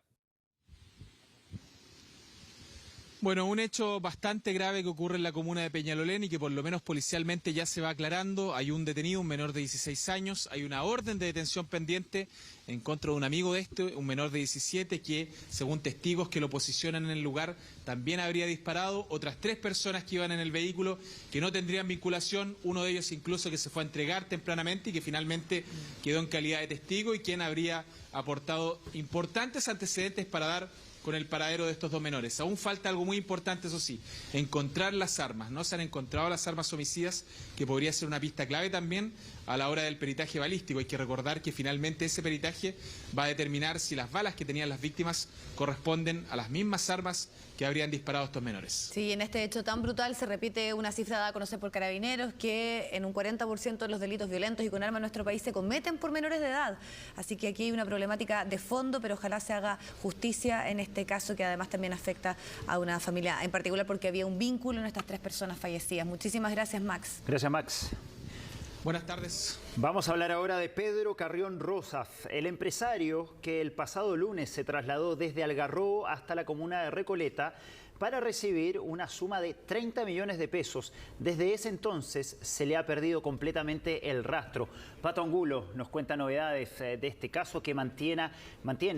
Bueno, un hecho bastante grave que ocurre en la comuna de Peñalolén y que por lo menos policialmente ya se va aclarando. Hay un detenido, un menor de 16 años, hay una orden de detención pendiente en contra de un amigo de este, un menor de 17, que según testigos que lo posicionan en el lugar, también habría disparado. Otras 3 personas que iban en el vehículo que no tendrían vinculación, uno de ellos incluso que se fue a entregar tempranamente y que finalmente quedó en calidad de testigo, y quien habría aportado importantes antecedentes para dar con el paradero de estos 2 menores. Aún falta algo muy importante, eso sí, encontrar las armas. No se han encontrado las armas homicidas, que podría ser una pista clave también a la hora del peritaje balístico. Hay que recordar que finalmente ese peritaje va a determinar si las balas que tenían las víctimas corresponden a las mismas armas que habrían disparado estos menores. Sí, en este hecho tan brutal se repite una cifra dada a conocer por Carabineros, que en un 40% de los delitos violentos y con arma en nuestro país se cometen por menores de edad. Así que aquí hay una problemática de fondo, pero ojalá se haga justicia en este caso, que además también afecta a una familia en particular, porque había un vínculo en estas 3 personas fallecidas. Muchísimas gracias, Max. Gracias, Max. Buenas tardes. Vamos a hablar ahora de Pedro Carrión Rosas, el empresario que el pasado lunes se trasladó desde Algarrobo hasta la comuna de Recoleta para recibir una suma de 30 millones de pesos. Desde ese entonces se le ha perdido completamente el rastro. Pato Angulo nos cuenta novedades de este caso que mantiene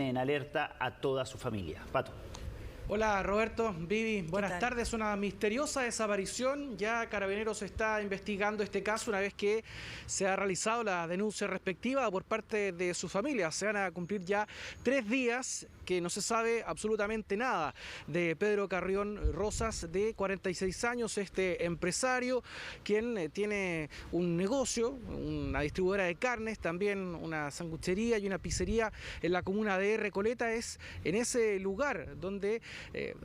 en alerta a toda su familia. Pato. Hola Roberto, Vivi, buenas tardes. Una misteriosa desaparición. Ya Carabineros está investigando este caso una vez que se ha realizado la denuncia respectiva por parte de su familia. Se van a cumplir ya 3 días que no se sabe absolutamente nada de Pedro Carrión Rosas, de 46 años, este empresario, quien tiene un negocio, una distribuidora de carnes, también una sanguchería y una pizzería en la comuna de Recoleta. Es en ese lugar donde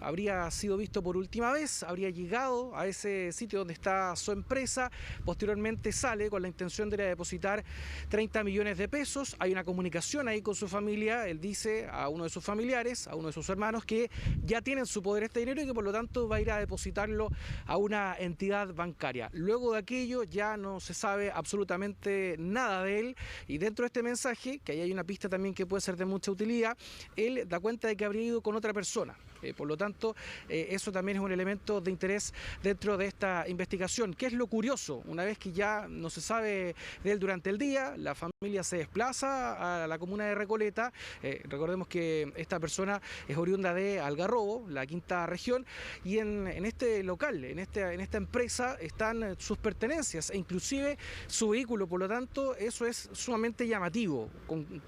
habría sido visto por última vez, habría llegado a ese sitio donde está su empresa, posteriormente sale con la intención de ir a depositar 30 millones de pesos. Hay una comunicación ahí con su familia, él dice a uno de sus familiares, a uno de sus hermanos, que ya tiene en su poder este dinero y que por lo tanto va a ir a depositarlo a una entidad bancaria. Luego de aquello ya no se sabe absolutamente nada de él, y dentro de este mensaje, que ahí hay una pista también que puede ser de mucha utilidad, él da cuenta de que habría ido con otra persona. Por lo tanto, eso también es un elemento de interés dentro de esta investigación. ¿Qué es lo curioso? Una vez que ya no se sabe de él durante el día, la familia se desplaza a la comuna de Recoleta. Recordemos que esta persona es oriunda de Algarrobo, la 5ª región, y en este local, en esta empresa, están sus pertenencias e inclusive su vehículo. Por lo tanto, eso es sumamente llamativo.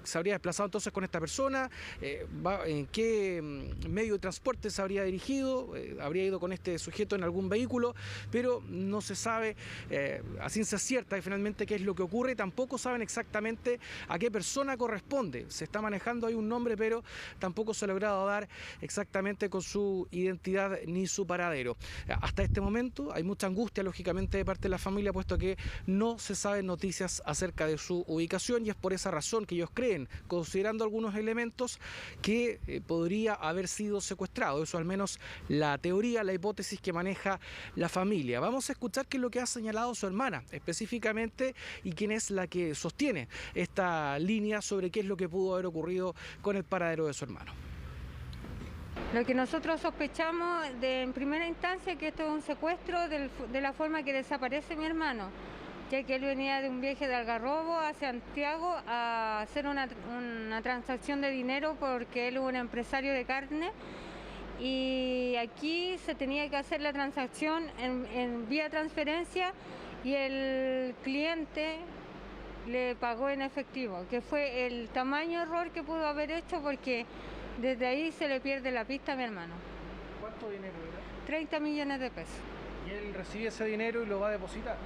Se habría desplazado entonces con esta persona, en qué medio de transporte transporte se habría dirigido, habría ido con este sujeto en algún vehículo, pero no se sabe a ciencia cierta finalmente qué es lo que ocurre, tampoco saben exactamente a qué persona corresponde. Se está manejando ahí un nombre, pero tampoco se ha logrado dar exactamente con su identidad ni su paradero. Hasta este momento hay mucha angustia, lógicamente, de parte de la familia, puesto que no se saben noticias acerca de su ubicación, y es por esa razón que ellos creen, considerando algunos elementos, que podría haber sido secuestrado. Eso al menos la teoría, la hipótesis que maneja la familia. Vamos a escuchar qué es lo que ha señalado su hermana específicamente y quién es la que sostiene esta línea sobre qué es lo que pudo haber ocurrido con el paradero de su hermano. Lo que nosotros sospechamos en primera instancia es que esto es un secuestro de la forma que desaparece mi hermano, ya que él venía de un viaje de Algarrobo a Santiago a hacer una transacción de dinero porque él es un empresario de carne y aquí se tenía que hacer la transacción en vía transferencia y el cliente le pagó en efectivo, que fue el tamaño error que pudo haber hecho porque desde ahí se le pierde la pista a mi hermano. ¿Cuánto dinero era? 30 millones de pesos. ¿Y él recibe ese dinero y lo va a depositar?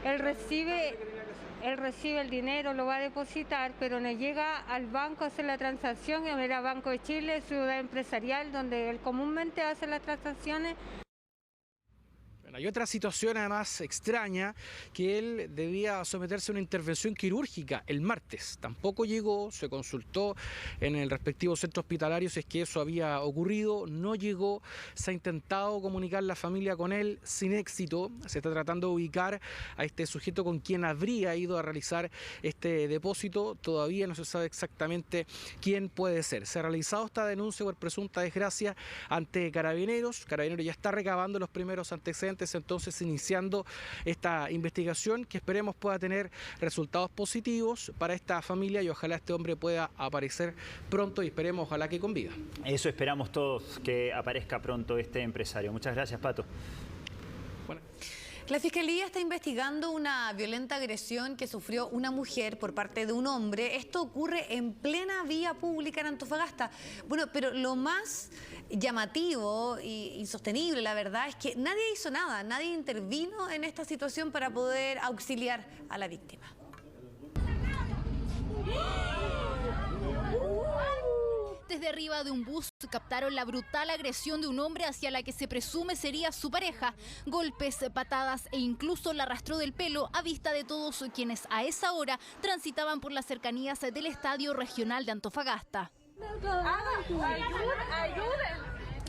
Él recibe el dinero, lo va a depositar, pero no llega al banco a hacer la transacción. Era Banco de Chile, ciudad empresarial, donde él comúnmente hace las transacciones. Hay otra situación además extraña, que él debía someterse a una intervención quirúrgica el martes. Tampoco llegó, se consultó en el respectivo centro hospitalario si es que eso había ocurrido, no llegó, se ha intentado comunicar la familia con él sin éxito. Se está tratando de ubicar a este sujeto con quien habría ido a realizar este depósito. Todavía no se sabe exactamente quién puede ser. Se ha realizado esta denuncia por presunta desgracia ante Carabineros. Carabineros ya está recabando los primeros antecedentes, entonces iniciando esta investigación que esperemos pueda tener resultados positivos para esta familia y ojalá este hombre pueda aparecer pronto y esperemos ojalá que con vida. Eso esperamos todos, que aparezca pronto este empresario. Muchas gracias, Pato. Bueno. La Fiscalía está investigando una violenta agresión que sufrió una mujer por parte de un hombre. Esto ocurre en plena vía pública en Antofagasta. Bueno, pero lo más llamativo e insostenible, la verdad, es que nadie hizo nada, nadie intervino en esta situación para poder auxiliar a la víctima. Desde arriba de un bus captaron la brutal agresión de un hombre hacia la que se presume sería su pareja. Golpes, patadas e incluso la arrastró del pelo a vista de todos quienes a esa hora transitaban por las cercanías del Estadio Regional de Antofagasta.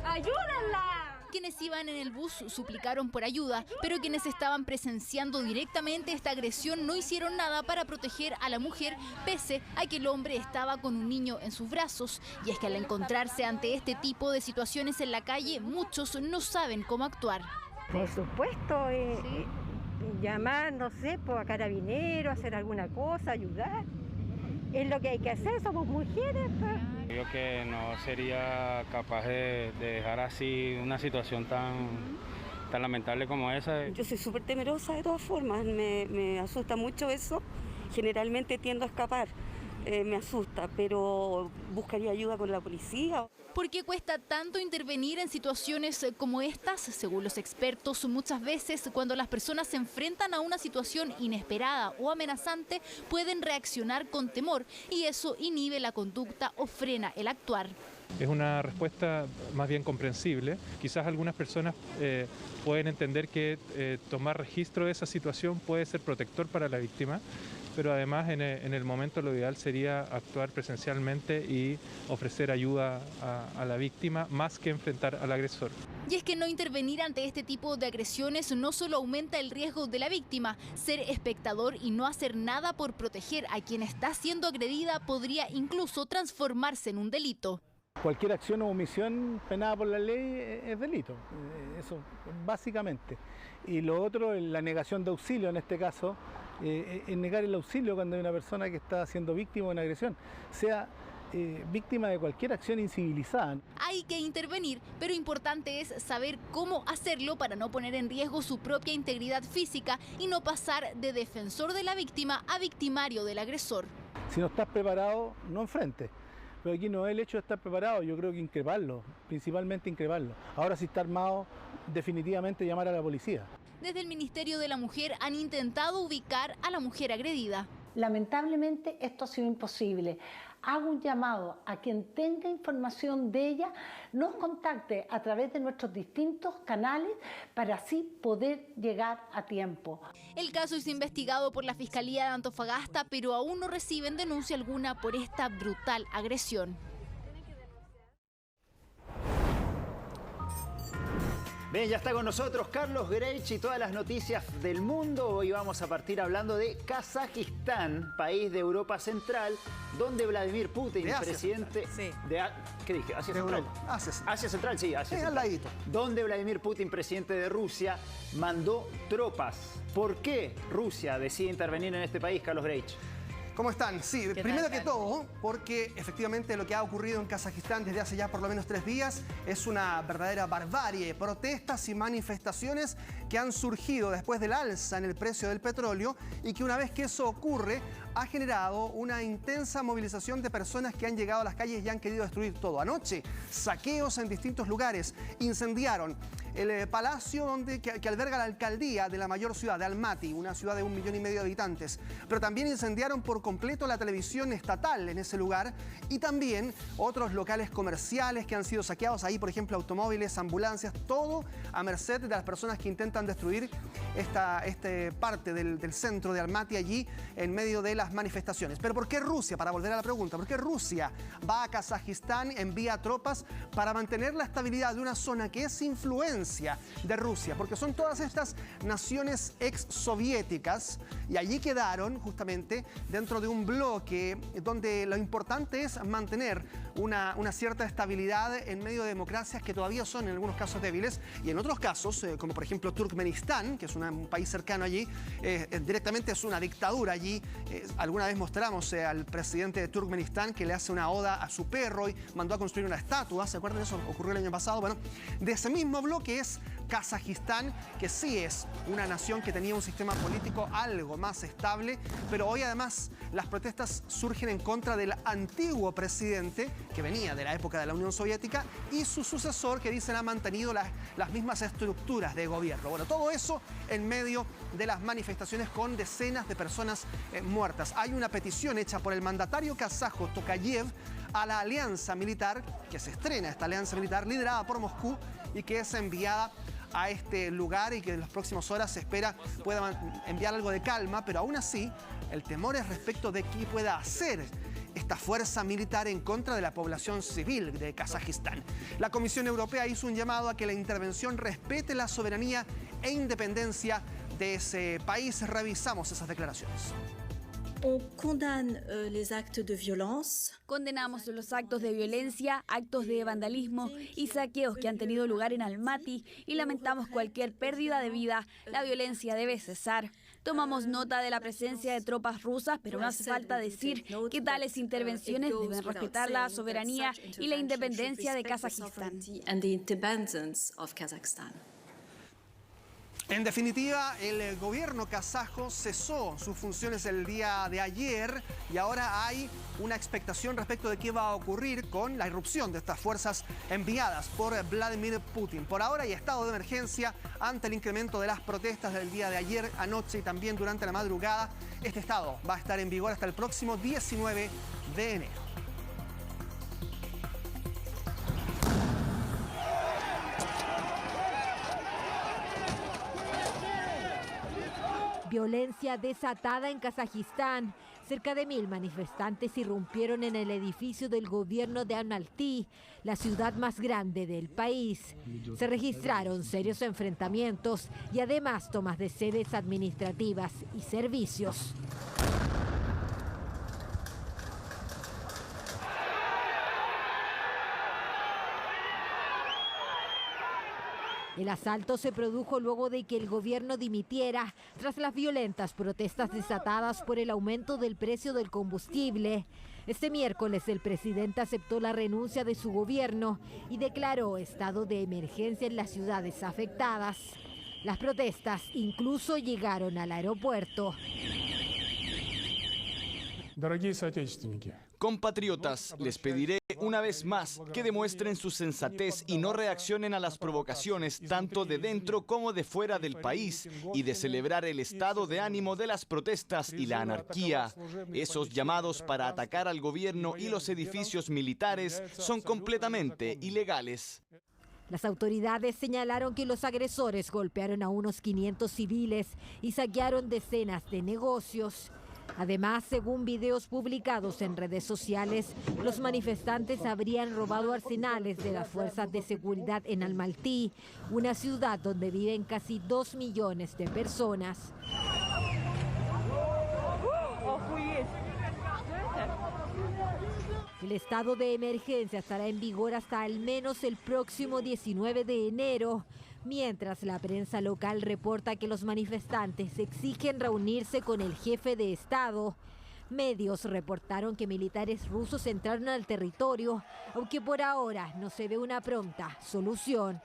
¡Ayúdenla! Quienes iban en el bus suplicaron por ayuda, pero quienes estaban presenciando directamente esta agresión no hicieron nada para proteger a la mujer, pese a que el hombre estaba con un niño en sus brazos. Y es que al encontrarse ante este tipo de situaciones en la calle, muchos no saben cómo actuar. Por supuesto, llamar, no sé, a Carabineros, hacer alguna cosa, ayudar. Es lo que hay que hacer, somos mujeres. Yo que no sería capaz de dejar así una situación tan lamentable como esa. Yo soy súper temerosa de todas formas, me asusta mucho eso, generalmente tiendo a escapar, me asusta, pero buscaría ayuda con la policía. ¿Por qué cuesta tanto intervenir en situaciones como estas? Según los expertos, muchas veces cuando las personas se enfrentan a una situación inesperada o amenazante, pueden reaccionar con temor y eso inhibe la conducta o frena el actuar. Es una respuesta más bien comprensible. Quizás algunas personas pueden entender que tomar registro de esa situación puede ser protector para la víctima, pero además en el momento lo ideal sería actuar presencialmente y ofrecer ayuda a la víctima más que enfrentar al agresor. Y es que no intervenir ante este tipo de agresiones no solo aumenta el riesgo de la víctima, ser espectador y no hacer nada por proteger a quien está siendo agredida podría incluso transformarse en un delito. Cualquier acción o omisión penada por la ley es delito, eso básicamente. Y lo otro, la negación de auxilio en este caso, es negar el auxilio cuando hay una persona que está siendo víctima de una agresión, sea víctima de cualquier acción incivilizada. Hay que intervenir, pero importante es saber cómo hacerlo para no poner en riesgo su propia integridad física y no pasar de defensor de la víctima a victimario del agresor. Si no estás preparado, no enfrentes. pero aquí no es el hecho de estar preparado, yo creo que increparlo, principalmente increparlo. Ahora si está armado, definitivamente llamar a la policía. Desde el Ministerio de la Mujer han intentado ubicar a la mujer agredida. Lamentablemente esto ha sido imposible. Hago un llamado a quien tenga información de ella, nos contacte a través de nuestros distintos canales para así poder llegar a tiempo. El caso es investigado por la Fiscalía de Antofagasta, pero aún no reciben denuncia alguna por esta brutal agresión. Bien, ya está con nosotros Carlos Grech y todas las noticias del mundo. Hoy vamos a partir hablando de Kazajistán, país de Europa Central, donde Vladimir Putin, presidente de... ¿Qué dije? ¿Asia Central? Asia Central, sí, Asia Central. Donde Vladimir Putin, presidente de Rusia, mandó tropas. ¿Por qué Rusia decide intervenir en este país, Carlos Grech? ¿Cómo están? Sí, primero que todo, porque efectivamente lo que ha ocurrido en Kazajistán desde hace ya por lo menos 3 días es una verdadera barbarie. Protestas y manifestaciones que han surgido después del alza en el precio del petróleo y que una vez que eso ocurre ha generado una intensa movilización de personas que han llegado a las calles y han querido destruir todo. Anoche, saqueos en distintos lugares, incendiaron el palacio que alberga la alcaldía de la mayor ciudad, de Almaty, una ciudad de 1,5 millones de habitantes. Pero también incendiaron por completo la televisión estatal en ese lugar y también otros locales comerciales que han sido saqueados. Ahí, por ejemplo, automóviles, ambulancias, todo a merced de las personas que intentan destruir esta parte del centro de Almaty allí en medio de las manifestaciones. Pero ¿por qué Rusia? Para volver a la pregunta, ¿por qué Rusia va a Kazajistán, envía tropas para mantener la estabilidad de una zona que es influencia de Rusia? Porque son todas estas naciones ex-soviéticas y allí quedaron justamente dentro de un bloque donde lo importante es mantener una cierta estabilidad en medio de democracias que todavía son en algunos casos débiles y en otros casos, como por ejemplo Turkmenistán, que es un país cercano allí, directamente es una dictadura allí. Alguna vez mostramos al presidente de Turkmenistán que le hace una oda a su perro y mandó a construir una estatua. ¿Se acuerdan de eso? Ocurrió el año pasado. Bueno, de ese mismo bloque es Kazajistán, que sí es una nación que tenía un sistema político algo más estable, pero hoy además las protestas surgen en contra del antiguo presidente, que venía de la época de la Unión Soviética, y su sucesor, que dicen ha mantenido las mismas estructuras de gobierno. Bueno, todo eso en medio de las manifestaciones con decenas de personas muertas. Hay una petición hecha por el mandatario kazajo Tokayev a la alianza militar, que se estrena esta alianza militar liderada por Moscú y que es enviada a este lugar y que en las próximas horas se espera pueda enviar algo de calma, pero aún así el temor es respecto de qué pueda hacer esta fuerza militar en contra de la población civil de Kazajistán. La Comisión Europea hizo un llamado a que la intervención respete la soberanía e independencia de ese país. Revisamos esas declaraciones. Condenamos los actos de violencia, actos de vandalismo y saqueos que han tenido lugar en Almaty y lamentamos cualquier pérdida de vida. La violencia debe cesar. Tomamos nota de la presencia de tropas rusas, pero no hace falta decir que tales intervenciones deben respetar la soberanía y la independencia de Kazajistán. En definitiva, el gobierno kazajo cesó sus funciones el día de ayer y ahora hay una expectación respecto de qué va a ocurrir con la irrupción de estas fuerzas enviadas por Vladimir Putin. Por ahora hay estado de emergencia ante el incremento de las protestas del día de ayer, anoche y también durante la madrugada. Este estado va a estar en vigor hasta el próximo 19 de enero. Violencia desatada en Kazajistán. Cerca de 1000 manifestantes irrumpieron en el edificio del gobierno de Almaty, la ciudad más grande del país. Se registraron serios enfrentamientos y además tomas de sedes administrativas y servicios. El asalto se produjo luego de que el gobierno dimitiera tras las violentas protestas desatadas por el aumento del precio del combustible. Este miércoles el presidente aceptó la renuncia de su gobierno y declaró estado de emergencia en las ciudades afectadas. Las protestas incluso llegaron al aeropuerto. compatriotas, les pediré una vez más que demuestren su sensatez y no reaccionen a las provocaciones tanto de dentro como de fuera del país y de celebrar el estado de ánimo de las protestas y la anarquía. Esos llamados para atacar al gobierno y los edificios militares son completamente ilegales. Las autoridades señalaron que los agresores golpearon a unos 500 civiles y saquearon decenas de negocios. Además, según videos publicados en redes sociales, los manifestantes habrían robado arsenales de las fuerzas de seguridad en Almatý, una ciudad donde viven casi 2 millones de personas. El estado de emergencia estará en vigor hasta al menos el próximo 19 de enero, mientras la prensa local reporta que los manifestantes exigen reunirse con el jefe de Estado. Medios reportaron que militares rusos entraron al territorio, aunque por ahora no se ve una pronta solución.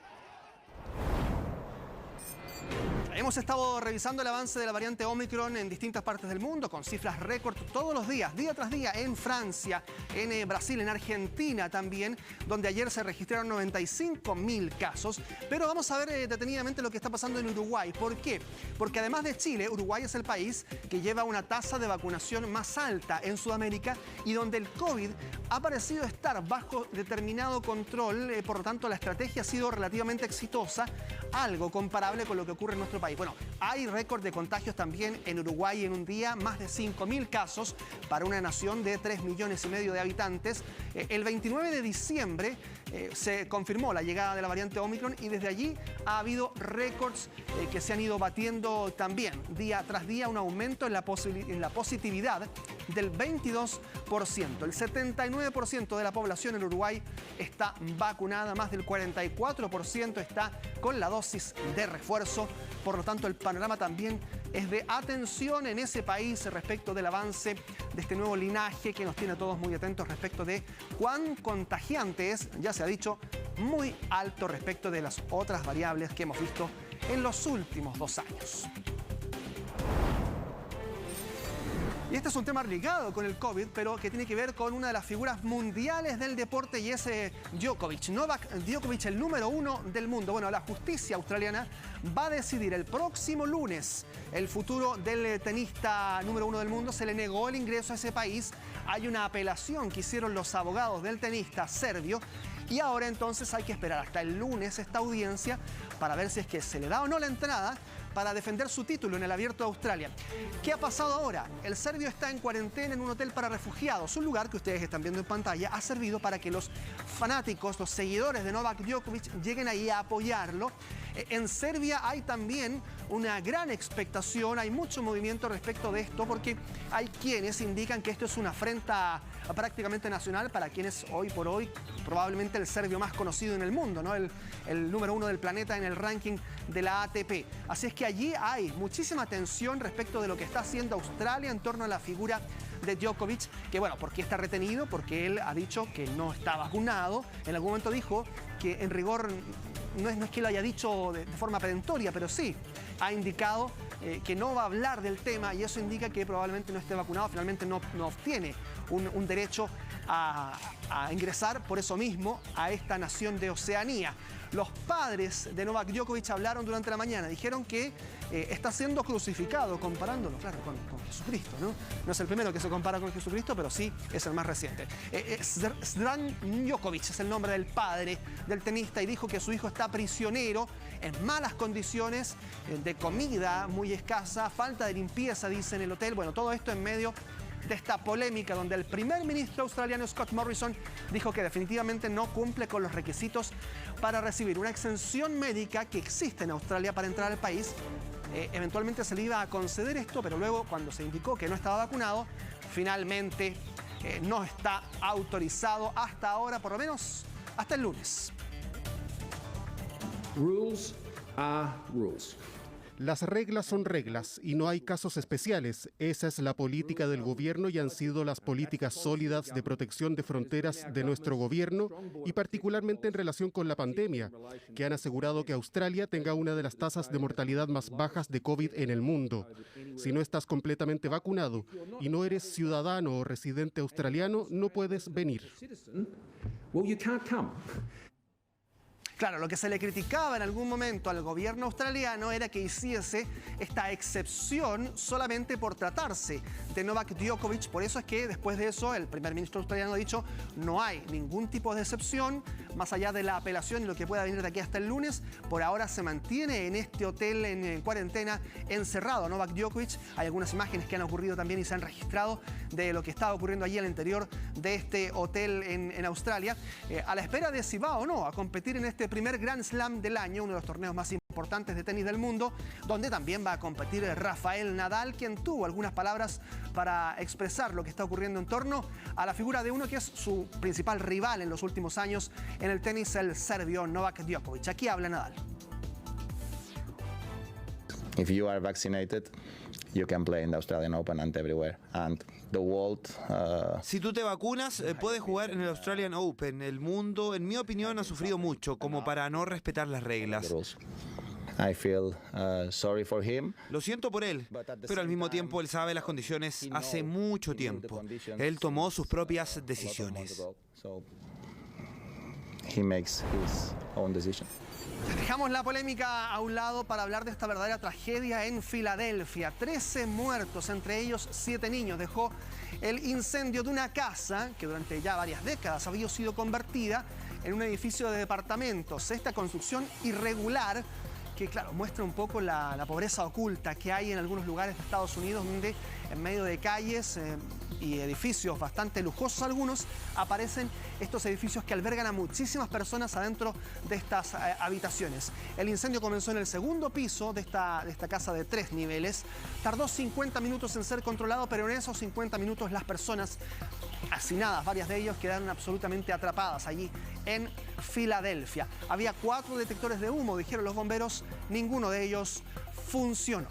Hemos estado revisando el avance de la variante Omicron en distintas partes del mundo, con cifras récord todos los días, día tras día, en Francia, en Brasil, en Argentina también, donde ayer se registraron 95.000 casos. Pero vamos a ver detenidamente lo que está pasando en Uruguay. ¿Por qué? Porque además de Chile, Uruguay es el país que lleva una tasa de vacunación más alta en Sudamérica y donde el COVID ha parecido estar bajo determinado control. Por lo tanto, la estrategia ha sido relativamente exitosa, algo comparable con lo que ocurre en nuestro país. Bueno, hay récord de contagios también en Uruguay en un día, más de 5.000 casos para una nación de 3,5 millones de habitantes. El 29 de diciembre se confirmó la llegada de la variante Omicron y desde allí ha habido récords que se han ido batiendo también. Día tras día un aumento en la positividad del 22%. El 79% de la población en Uruguay está vacunada, más del 44% está con la dosis de refuerzo. Por lo tanto, el panorama también es de atención en ese país respecto del avance de este nuevo linaje que nos tiene a todos muy atentos respecto de cuán contagiante es, ya se ha dicho, muy alto respecto de las otras variables que hemos visto en los últimos 2 años. Y este es un tema ligado con el COVID, pero que tiene que ver con una de las figuras mundiales del deporte y es Djokovic. Novak Djokovic, el número 1 del mundo. Bueno, la justicia australiana va a decidir el próximo lunes el futuro del tenista número 1 del mundo. Se le negó el ingreso a ese país. Hay una apelación que hicieron los abogados del tenista serbio. Y ahora entonces hay que esperar hasta el lunes esta audiencia para ver si es que se le da o no la entrada para defender su título en el Abierto de Australia. ¿Qué ha pasado ahora? El serbio está en cuarentena en un hotel para refugiados. Un lugar que ustedes están viendo en pantalla ha servido para que los fanáticos, los seguidores de Novak Djokovic lleguen ahí a apoyarlo. En Serbia hay también una gran expectación, hay mucho movimiento respecto de esto porque hay quienes indican que esto es una afrenta prácticamente nacional para quien es hoy por hoy probablemente el serbio más conocido en el mundo, ¿no? El número 1 del planeta en el ranking de la ATP. Así es que allí hay muchísima tensión respecto de lo que está haciendo Australia en torno a la figura de Djokovic, que bueno, ¿por qué está retenido? Porque él ha dicho que no está vacunado. En algún momento dijo que en rigor no es que lo haya dicho de forma perentoria, pero sí ha indicado que no va a hablar del tema y eso indica que probablemente no esté vacunado, finalmente no obtiene un derecho a ingresar por eso mismo a esta nación de Oceanía. Los padres de Novak Djokovic hablaron durante la mañana, dijeron que está siendo crucificado, comparándolo, claro, con Jesucristo, ¿no? No es el primero que se compara con Jesucristo, pero sí es el más reciente. Zran Djokovic es el nombre del padre del tenista y dijo que su hijo está prisionero en malas condiciones de comida muy escasa, falta de limpieza, dice, en el hotel. Bueno, todo esto en medio de esta polémica donde el primer ministro australiano Scott Morrison dijo que definitivamente no cumple con los requisitos para recibir una exención médica que existe en Australia para entrar al país. Eventualmente se le iba a conceder esto, pero luego cuando se indicó que no estaba vacunado, finalmente no está autorizado hasta ahora, por lo menos hasta el lunes. Rules are rules. Las reglas son reglas y no hay casos especiales. Esa es la política del gobierno y han sido las políticas sólidas de protección de fronteras de nuestro gobierno y particularmente en relación con la pandemia, que han asegurado que Australia tenga una de las tasas de mortalidad más bajas de COVID en el mundo. Si no estás completamente vacunado y no eres ciudadano o residente australiano, no puedes venir. Claro, lo que se le criticaba en algún momento al gobierno australiano era que hiciese esta excepción solamente por tratarse de Novak Djokovic. Por eso es que después de eso el primer ministro australiano ha dicho no hay ningún tipo de excepción, más allá de la apelación y lo que pueda venir de aquí hasta el lunes. Por ahora se mantiene en este hotel en cuarentena encerrado Novak Djokovic. Hay algunas imágenes que han ocurrido también y se han registrado de lo que estaba ocurriendo allí al interior de este hotel en Australia, a la espera de si va o no a competir en este primer Grand Slam del año, uno de los torneos más importantes de tenis del mundo, donde también va a competir Rafael Nadal, quien tuvo algunas palabras para expresar lo que está ocurriendo en torno a la figura de uno que es su principal rival en los últimos años en el tenis, el serbio Novak Djokovic. Aquí habla Nadal. If you are vaccinated, you can play in the Australian Open and everywhere. And the world, Si tú te vacunas, puedes jugar en el Australian Open. El mundo, en mi opinión, ha sufrido mucho como para no respetar las reglas. I feel sorry for him. Lo siento por él, pero al mismo tiempo él sabe las condiciones hace mucho tiempo. Él tomó sus propias decisiones. He makes his own decision. Dejamos la polémica a un lado para hablar de esta verdadera tragedia en Filadelfia. 13 muertos, entre ellos 7 niños. Dejó el incendio de una casa que durante ya varias décadas había sido convertida en un edificio de departamentos. Esta construcción irregular que, claro, muestra un poco la pobreza oculta que hay en algunos lugares de Estados Unidos, donde en medio de calles y edificios bastante lujosos algunos, aparecen estos edificios que albergan a muchísimas personas adentro de estas habitaciones. El incendio comenzó en el segundo piso de esta casa de 3 niveles. Tardó 50 minutos en ser controlado, pero en esos 50 minutos las personas hacinadas, varias de ellos, quedaron absolutamente atrapadas allí en Filadelfia. Había 4 detectores de humo, dijeron los bomberos, ninguno de ellos funcionó.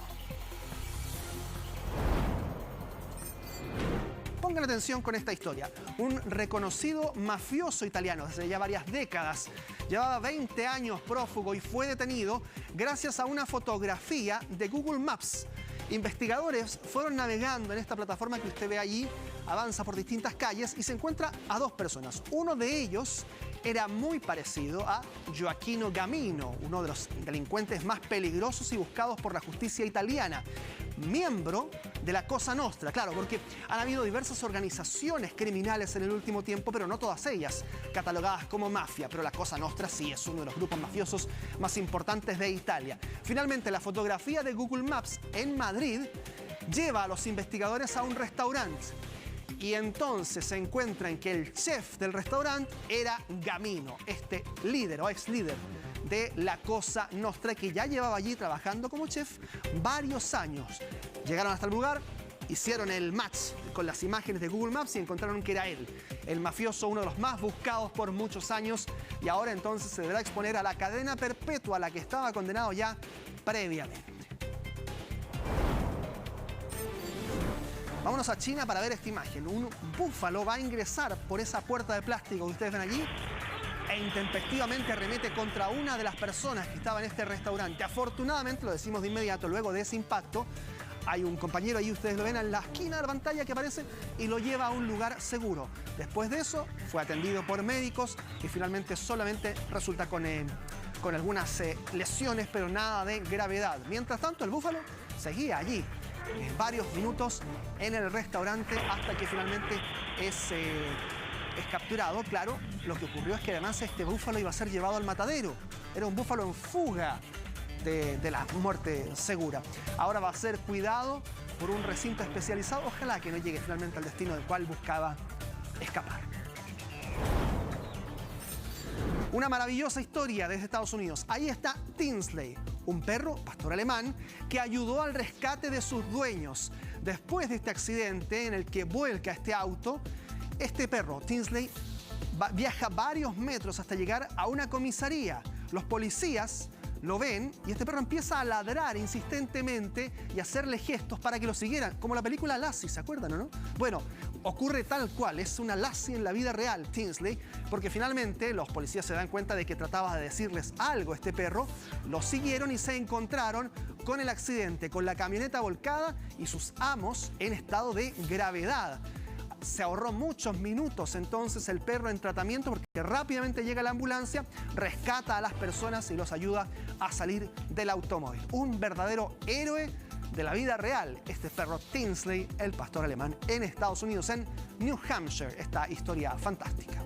Pongan atención con esta historia. Un reconocido mafioso italiano desde ya varias décadas, llevaba 20 años prófugo y fue detenido gracias a una fotografía de Google Maps. Investigadores fueron navegando en esta plataforma que usted ve allí, avanza por distintas calles y se encuentra a 2 personas. Uno de ellos era muy parecido a Gioacchino Gamino, uno de los delincuentes más peligrosos y buscados por la justicia italiana, miembro de la Cosa Nostra. Claro, porque han habido diversas organizaciones criminales en el último tiempo, pero no todas ellas catalogadas como mafia. Pero la Cosa Nostra sí es uno de los grupos mafiosos más importantes de Italia. Finalmente, la fotografía de Google Maps en Madrid lleva a los investigadores a un restaurante. Y entonces se encuentran que el chef del restaurante era Gamino, este líder o ex líder de la Cosa Nostra, que ya llevaba allí trabajando como chef varios años. Llegaron hasta el lugar, hicieron el match con las imágenes de Google Maps y encontraron que era él, el mafioso, uno de los más buscados por muchos años, y ahora entonces se deberá exponer a la cadena perpetua a la que estaba condenado ya previamente. Vámonos a China para ver esta imagen. Un búfalo va a ingresar por esa puerta de plástico que ustedes ven allí e intempestivamente arremete contra una de las personas que estaba en este restaurante. Afortunadamente, lo decimos de inmediato, luego de ese impacto, hay un compañero ahí, ustedes lo ven en la esquina de la pantalla que aparece, y lo lleva a un lugar seguro. Después de eso, fue atendido por médicos y finalmente solamente resulta con algunas lesiones, pero nada de gravedad. Mientras tanto, el búfalo seguía allí varios minutos en el restaurante hasta que finalmente es capturado. Claro, lo que ocurrió es que además este búfalo iba a ser llevado al matadero. Era un búfalo en fuga de la muerte segura. Ahora va a ser cuidado por un recinto especializado. Ojalá que no llegue finalmente al destino del cual buscaba escapar. Una maravillosa historia desde Estados Unidos. Ahí está Tinsley, un perro pastor alemán que ayudó al rescate de sus dueños. Después de este accidente en el que vuelca este auto, este perro, Tinsley, viaja varios metros hasta llegar a una comisaría. Los policías lo ven y este perro empieza a ladrar insistentemente y a hacerle gestos para que lo siguieran, como la película Lassie, ¿se acuerdan o no? Bueno, ocurre tal cual, es una Lassie en la vida real, Tinsley, porque finalmente los policías se dan cuenta de que trataba de decirles algo a este perro, lo siguieron y se encontraron con el accidente, con la camioneta volcada y sus amos en estado de gravedad. Se ahorró muchos minutos entonces el perro en tratamiento porque rápidamente llega la ambulancia, rescata a las personas y los ayuda a salir del automóvil. Un verdadero héroe de la vida real, este perro Tinsley, el pastor alemán en Estados Unidos, en New Hampshire. Esta historia fantástica.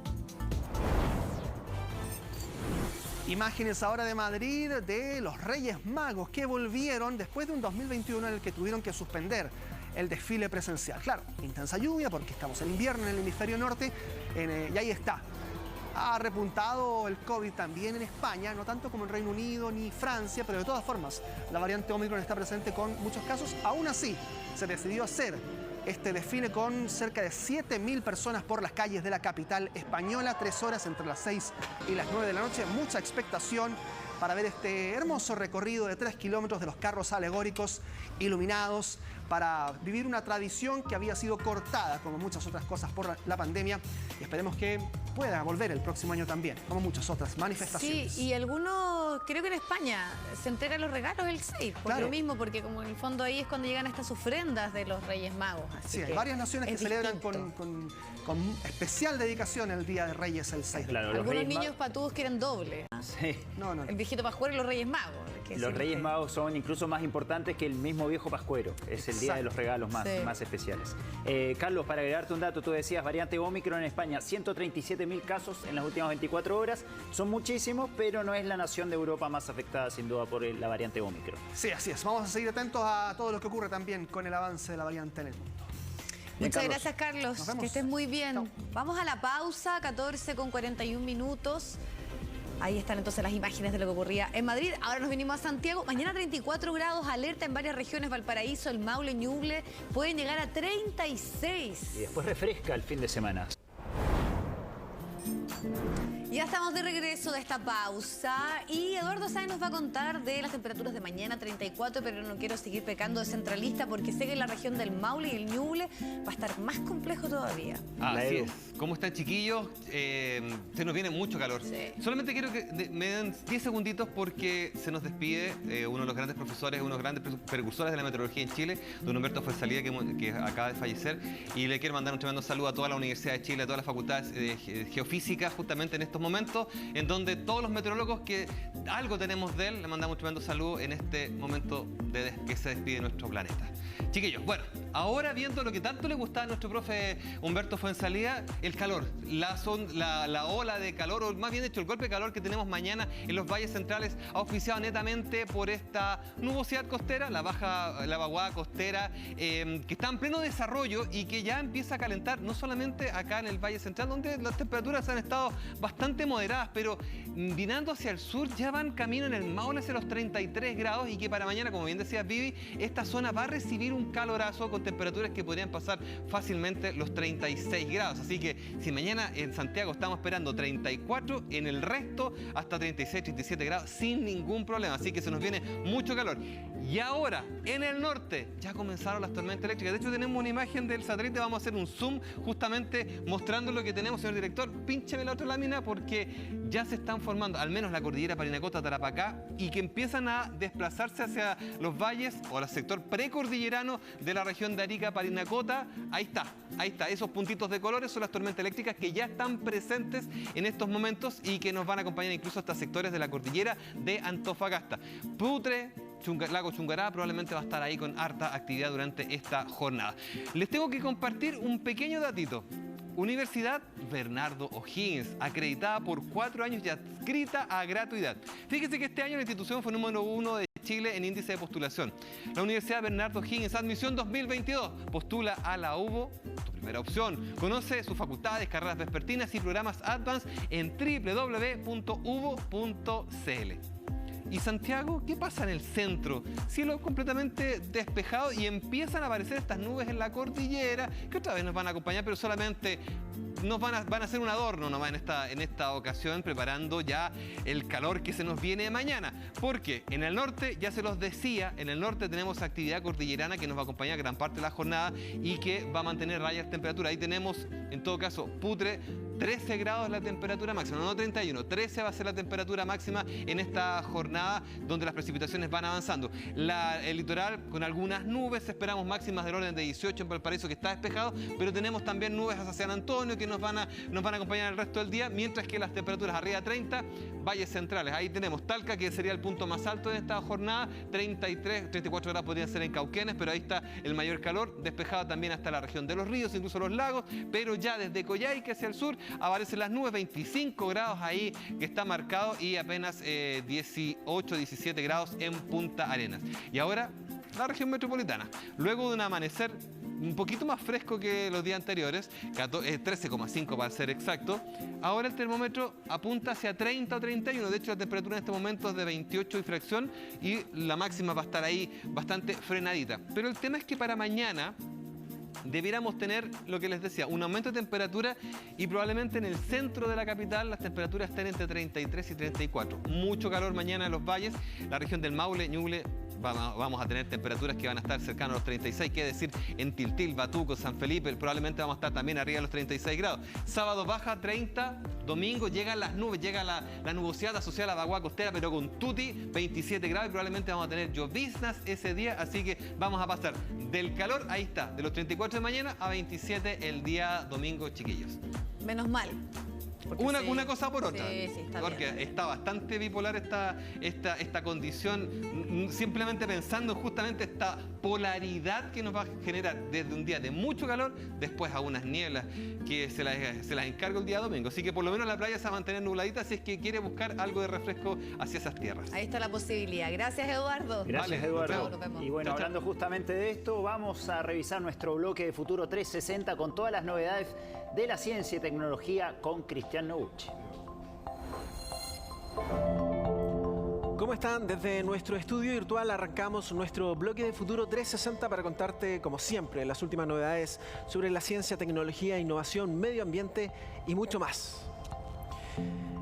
Imágenes ahora de Madrid de los Reyes Magos que volvieron después de un 2021 en el que tuvieron que suspender el desfile presencial. Claro, intensa lluvia porque estamos en invierno en el hemisferio norte y ahí está. Ha repuntado el COVID también en España, no tanto como en Reino Unido ni Francia, pero de todas formas la variante Omicron está presente con muchos casos. Aún así, se decidió hacer este desfile con cerca de 7.000 personas por las calles de la capital española, 3 horas entre las 6 y las 9 de la noche. Mucha expectación para ver este hermoso recorrido de 3 kilómetros de los carros alegóricos iluminados, para vivir una tradición que había sido cortada, como muchas otras cosas, por la pandemia. Y esperemos que pueda volver el próximo año también, como muchas otras manifestaciones. Sí, y algunos, creo que en España, se entregan los regalos el 6, por lo mismo, porque como en el fondo ahí es cuando llegan estas ofrendas de los Reyes Magos. Así sí, hay varias naciones que celebran con especial dedicación el Día de Reyes el 6. Claro, algunos niños patudos quieren doble. Sí. No. El viejito Pascuero y los Reyes Magos. Los Reyes Magos son incluso más importantes que el mismo viejo Pascuero. Es el día de los regalos más especiales. Carlos, para agregarte un dato, tú decías variante Omicron en España, 137.000 casos en las últimas 24 horas. Son muchísimos, pero no es la nación de Europa más afectada sin duda por la variante Omicron. Sí, así es. Vamos a seguir atentos a todo lo que ocurre también con el avance de la variante en el mundo. Muchas gracias, Carlos. Que estés muy bien. Chao. Vamos a la pausa, 14:41 minutos. Ahí están entonces las imágenes de lo que ocurría en Madrid. Ahora nos venimos a Santiago. Mañana 34 grados, alerta en varias regiones. Valparaíso, El Maule, Ñuble. Pueden llegar a 36. Y después refresca el fin de semana. Ya estamos de regreso de esta pausa y Eduardo Sáenz nos va a contar de las temperaturas de mañana, 34, pero no quiero seguir pecando de centralista porque sé que en la región del Maule y el Ñuble va a estar más complejo todavía. Así es. ¿Cómo están, chiquillos? Se nos viene mucho calor. Sí. Solamente quiero que me den 10 segunditos porque se nos despide uno de los grandes profesores, uno de los grandes precursores de la meteorología en Chile, don Humberto Fuenzalía, que acaba de fallecer, y le quiero mandar un tremendo saludo a toda la Universidad de Chile, a todas las facultades de geofísica, justamente en estos momentos, en donde todos los meteorólogos que algo tenemos de él, le mandamos un tremendo saludo en este momento que se despide nuestro planeta. Chiquillos, bueno, ahora viendo lo que tanto le gustaba a nuestro profe Humberto Fuenzalía, el calor, la ola de calor, o más bien dicho, el golpe de calor que tenemos mañana en los valles centrales, auspiciado netamente por esta nubosidad costera, la vaguada costera, que está en pleno desarrollo y que ya empieza a calentar, no solamente acá en el Valle Central, donde las temperaturas han estado bastante moderadas, pero virando hacia el sur ya van camino en el Maule hacia los 33 grados y que para mañana, como bien decía Vivi, esta zona va a recibir un calorazo con temperaturas que podrían pasar fácilmente los 36 grados. Así que si mañana en Santiago estamos esperando 34, en el resto hasta 36, 37 grados sin ningún problema. Así que se nos viene mucho calor. Y ahora, en el norte, ya comenzaron las tormentas eléctricas. De hecho, tenemos una imagen del satélite. Vamos a hacer un zoom justamente mostrando lo que tenemos, señor director. Píncheme la otra lámina porque ya se están formando, al menos la cordillera Parinacota, Tarapacá, y que empiezan a desplazarse hacia los valles o al sector precordillerano de la región de Arica, Parinacota. Ahí está. Esos puntitos de colores son las tormentas eléctricas que ya están presentes en estos momentos y que nos van a acompañar incluso hasta sectores de la cordillera de Antofagasta. Putre, Lago Chungará probablemente va a estar ahí con harta actividad durante esta jornada. Les tengo que compartir un pequeño datito. Universidad Bernardo O'Higgins, acreditada por 4 años y adscrita a gratuidad. Fíjense que este año la institución fue número 1 de Chile en índice de postulación. La Universidad Bernardo O'Higgins, admisión 2022, postula a la UBO, tu primera opción. Conoce sus facultades, carreras vespertinas y programas Advance en www.ubo.cl. ¿Y Santiago? ¿Qué pasa en el centro? Cielo completamente despejado y empiezan a aparecer estas nubes en la cordillera que otra vez nos van a acompañar, pero solamente van a hacer un adorno nomás en esta ocasión, preparando ya el calor que se nos viene mañana. Porque en el norte, ya se los decía, en el norte tenemos actividad cordillerana que nos va a acompañar gran parte de la jornada y que va a mantener rayas temperatura. Ahí tenemos, en todo caso, Putre, 13 grados la temperatura máxima, no 31, 13 va a ser la temperatura máxima en esta jornada donde las precipitaciones van avanzando. El litoral con algunas nubes, esperamos máximas del orden de 18 en Valparaíso, que está despejado, pero tenemos también nubes hacia San Antonio que nos van a acompañar el resto del día, mientras que las temperaturas arriba de 30, valles centrales. Ahí tenemos Talca, que sería el punto más alto de esta jornada, 33, 34 grados podrían ser en Cauquenes, pero ahí está el mayor calor, despejado también hasta la región de los ríos, incluso los lagos, pero ya desde Coyhaique hacia el sur aparecen las nubes, 25 grados ahí que está marcado y apenas 18, 17 grados en Punta Arenas. Y ahora la región metropolitana, luego de un amanecer un poquito más fresco que los días anteriores, 13,5 para ser exacto, ahora el termómetro apunta hacia 30 o 31, de hecho la temperatura en este momento es de 28 y fracción y la máxima va a estar ahí bastante frenadita. Pero el tema es que para mañana debiéramos tener, lo que les decía, un aumento de temperatura y probablemente en el centro de la capital las temperaturas estén entre 33 y 34. Mucho calor mañana en los valles, la región del Maule, Ñuble, vamos a tener temperaturas que van a estar cercanas a los 36, qué decir, en Tiltil, Batuco, San Felipe, probablemente vamos a estar también arriba de los 36 grados. Sábado baja 30, domingo llegan las nubes, llega la nubosidad asociada a la vagua costera, pero con tuti, 27 grados y probablemente vamos a tener lloviznas ese día, así que vamos a pasar del calor, ahí está, de los 34 de mañana a 27 el día domingo, chiquillos. Menos mal. Una cosa por otra, sí, está porque bien. está bastante bipolar esta condición, simplemente pensando justamente esta polaridad que nos va a generar desde un día de mucho calor, después a unas nieblas que se las encargo el día domingo. Así que por lo menos la playa se va a mantener nubladita si es que quiere buscar algo de refresco hacia esas tierras. Ahí está la posibilidad. Gracias, Eduardo. Gracias, vale, Eduardo. nos vemos. Y bueno, Chao, chao. hablando justamente de esto, vamos a revisar nuestro bloque de Futuro 360 con todas las novedades de la ciencia y tecnología con Cristian Noguchi. ¿Cómo están? Desde nuestro estudio virtual arrancamos nuestro bloque de Futuro 360 para contarte, como siempre, las últimas novedades sobre la ciencia, tecnología, innovación, medio ambiente y mucho más.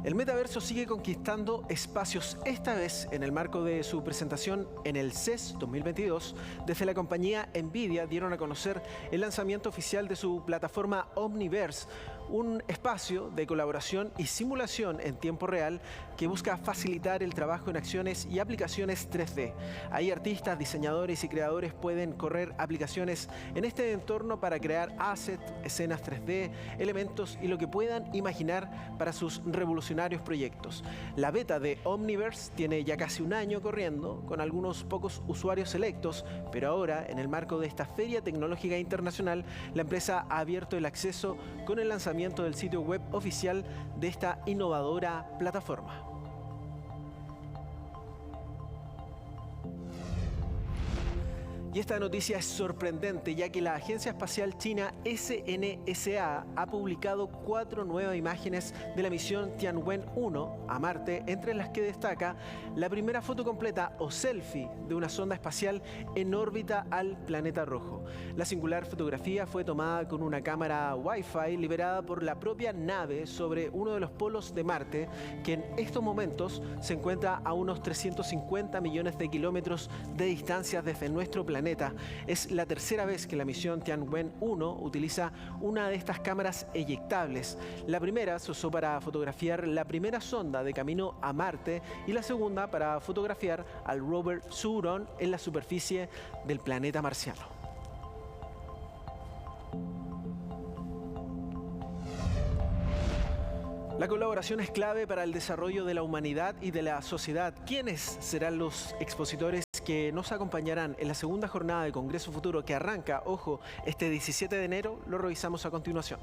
El metaverso sigue conquistando espacios, esta vez en el marco de su presentación en el CES 2022. Desde la compañía Nvidia dieron a conocer el lanzamiento oficial de su plataforma Omniverse, un espacio de colaboración y simulación en tiempo real que busca facilitar el trabajo en acciones y aplicaciones 3D. Ahí artistas, diseñadores y creadores pueden correr aplicaciones en este entorno para crear assets, escenas 3D, elementos y lo que puedan imaginar para sus revolucionarios proyectos. La beta de Omniverse tiene ya casi un año corriendo, con algunos pocos usuarios selectos, pero ahora, en el marco de esta Feria Tecnológica Internacional, la empresa ha abierto el acceso con el lanzamiento del sitio web oficial de esta innovadora plataforma. Y esta noticia es sorprendente, ya que la agencia espacial china SNSA ha publicado 4 nuevas imágenes de la misión Tianwen-1 a Marte, entre las que destaca la primera foto completa o selfie de una sonda espacial en órbita al planeta rojo. La singular fotografía fue tomada con una cámara Wi-Fi liberada por la propia nave sobre uno de los polos de Marte, que en estos momentos se encuentra a unos 350 millones de kilómetros de distancia desde nuestro planeta. Es la tercera vez que la misión Tianwen-1 utiliza una de estas cámaras eyectables. La primera se usó para fotografiar la primera sonda de camino a Marte y la segunda para fotografiar al rover Zhurong en la superficie del planeta marciano. La colaboración es clave para el desarrollo de la humanidad y de la sociedad. ¿Quiénes serán los expositores que nos acompañarán en la segunda jornada de Congreso Futuro que arranca, ojo, este 17 de enero? Lo revisamos a continuación.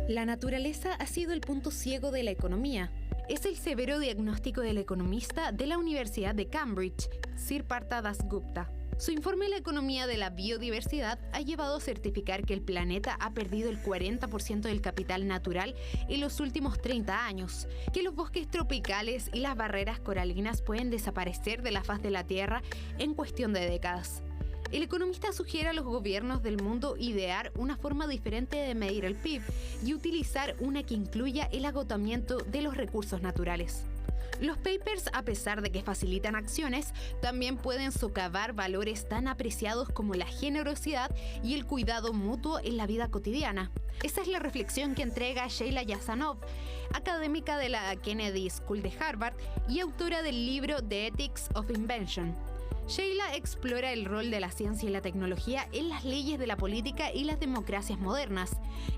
La naturaleza ha sido el punto ciego de la economía. Es el severo diagnóstico del economista de la Universidad de Cambridge, Sir Partha Das Gupta. Su informe La economía de la biodiversidad ha llevado a certificar que el planeta ha perdido el 40% del capital natural en los últimos 30 años, que los bosques tropicales y las barreras coralinas pueden desaparecer de la faz de la Tierra en cuestión de décadas. El economista sugiere a los gobiernos del mundo idear una forma diferente de medir el PIB y utilizar una que incluya el agotamiento de los recursos naturales. Los papers, a pesar de que facilitan acciones, también pueden socavar valores tan apreciados como la generosidad y el cuidado mutuo en la vida cotidiana. Esa es la reflexión que entrega Sheila Yazanov, académica de la Kennedy School de Harvard y autora del libro The Ethics of Invention. Sheila explora el rol de la ciencia y la tecnología en las leyes de la política y las democracias modernas.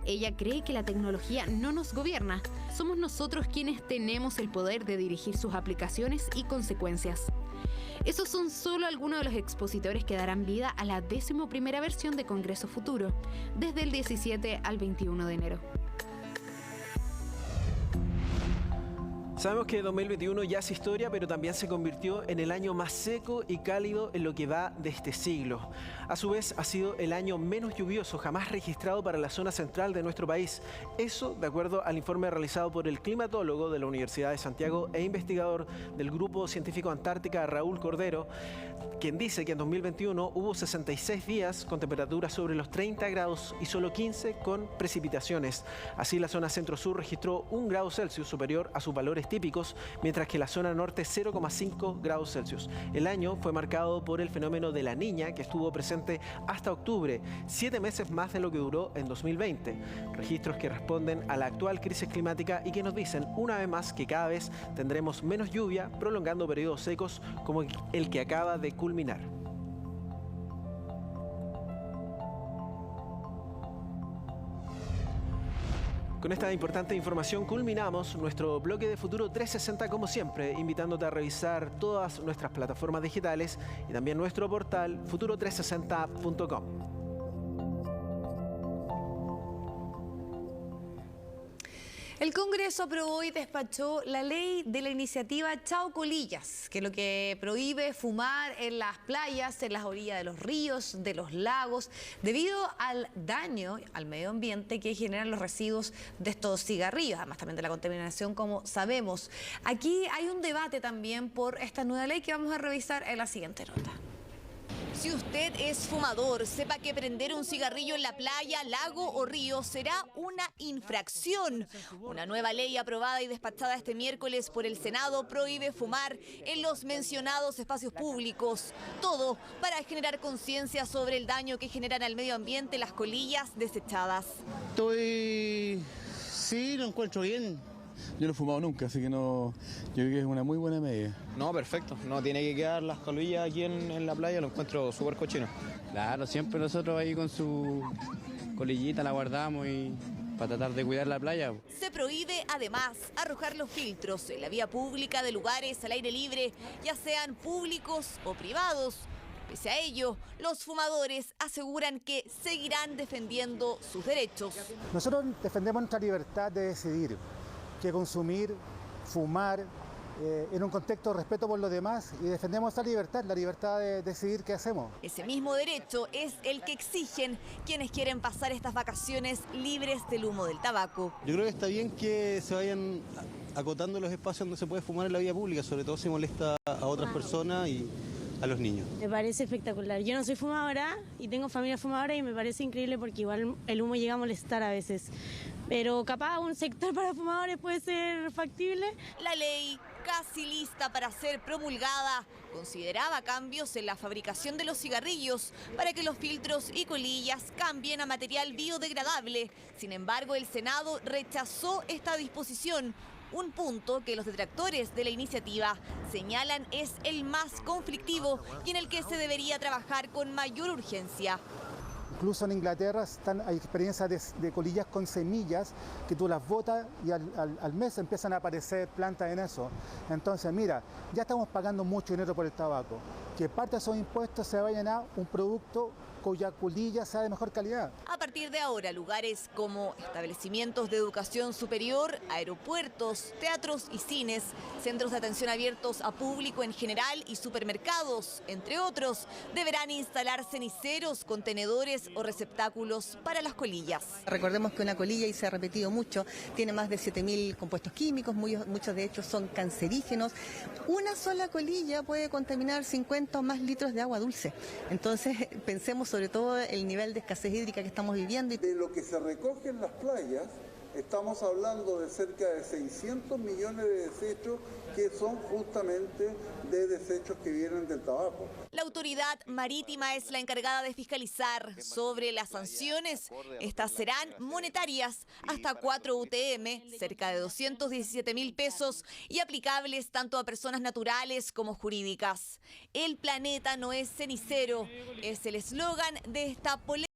Ella cree que la tecnología no nos gobierna, somos nosotros quienes tenemos el poder de dirigir sus aplicaciones y consecuencias. Esos son solo algunos de los expositores que darán vida a la 11ª versión de Congreso Futuro, desde el 17 al 21 de enero. Sabemos que 2021 ya es historia, pero también se convirtió en el año más seco y cálido en lo que va de este siglo. A su vez, ha sido el año menos lluvioso jamás registrado para la zona central de nuestro país. Eso, de acuerdo al informe realizado por el climatólogo de la Universidad de Santiago e investigador del Grupo Científico Antártica, Raúl Cordero, quien dice que en 2021 hubo 66 días con temperaturas sobre los 30 grados y solo 15 con precipitaciones. Así, la zona centro-sur registró 1 grado Celsius superior a sus valores típicos, mientras que la zona norte 0,5 grados Celsius. El año fue marcado por el fenómeno de la Niña, que estuvo presente hasta octubre, 7 meses más de lo que duró en 2020. Registros que responden a la actual crisis climática y que nos dicen una vez más que cada vez tendremos menos lluvia, prolongando periodos secos como el que acaba de culminar. Con esta importante información culminamos nuestro bloque de Futuro 360 como siempre, invitándote a revisar todas nuestras plataformas digitales y también nuestro portal futuro360.com. El Congreso aprobó y despachó la ley de la iniciativa Chao Colillas, que es lo que prohíbe fumar en las playas, en las orillas de los ríos, de los lagos, debido al daño al medio ambiente que generan los residuos de estos cigarrillos, además también de la contaminación, como sabemos. Aquí hay un debate también por esta nueva ley que vamos a revisar en la siguiente nota. Si usted es fumador, sepa que prender un cigarrillo en la playa, lago o río será una infracción. Una nueva ley aprobada y despachada este miércoles por el Senado prohíbe fumar en los mencionados espacios públicos. Todo para generar conciencia sobre el daño que generan al medio ambiente las colillas desechadas. Sí, lo encuentro bien. Yo no he fumado nunca, así que no, yo creo que es una muy buena medida. No, perfecto. No tiene que quedar las colillas aquí en la playa, lo encuentro súper cochino. Claro, siempre nosotros ahí con su colillita la guardamos y para tratar de cuidar la playa. Se prohíbe además arrojar los filtros en la vía pública de lugares al aire libre, ya sean públicos o privados. Pese a ello, los fumadores aseguran que seguirán defendiendo sus derechos. Nosotros defendemos nuestra libertad de decidir qué consumir, fumar, en un contexto de respeto por los demás, y defendemos esa libertad, la libertad de decidir qué hacemos. Ese mismo derecho es el que exigen quienes quieren pasar estas vacaciones libres del humo del tabaco. Yo creo que está bien que se vayan acotando los espacios donde se puede fumar en la vía pública, sobre todo si molesta a otras personas y a los niños. Me parece espectacular. Yo no soy fumadora y tengo familia fumadora y me parece increíble porque igual el humo llega a molestar a veces. Pero capaz un sector para fumadores puede ser factible. La ley, casi lista para ser promulgada, consideraba cambios en la fabricación de los cigarrillos para que los filtros y colillas cambien a material biodegradable. Sin embargo, el Senado rechazó esta disposición. Un punto que los detractores de la iniciativa señalan es el más conflictivo y en el que se debería trabajar con mayor urgencia. Incluso en Inglaterra hay experiencias de colillas con semillas que tú las botas y al mes empiezan a aparecer plantas en eso. Entonces, mira, ya estamos pagando mucho dinero por el tabaco. Que parte de esos impuestos se vayan a un producto cuya colilla sea de mejor calidad. A partir de ahora, lugares como establecimientos de educación superior, aeropuertos, teatros y cines, centros de atención abiertos a público en general y supermercados, entre otros, deberán instalar ceniceros, contenedores o receptáculos para las colillas. Recordemos que una colilla, y se ha repetido mucho, tiene más de 7.000 compuestos químicos, muchos de ellos son cancerígenos. Una sola colilla puede contaminar 50 o más litros de agua dulce. Entonces, pensemos sobre todo el nivel de escasez hídrica que estamos viviendo. De lo que se recoge en las playas, estamos hablando de cerca de 600 millones de desechos que son justamente de desechos que vienen del tabaco. La autoridad marítima es la encargada de fiscalizar. Sobre las sanciones, estas serán monetarias, hasta 4 UTM, cerca de 217.000 pesos, y aplicables tanto a personas naturales como jurídicas. El planeta no es cenicero, es el eslogan de esta polémica.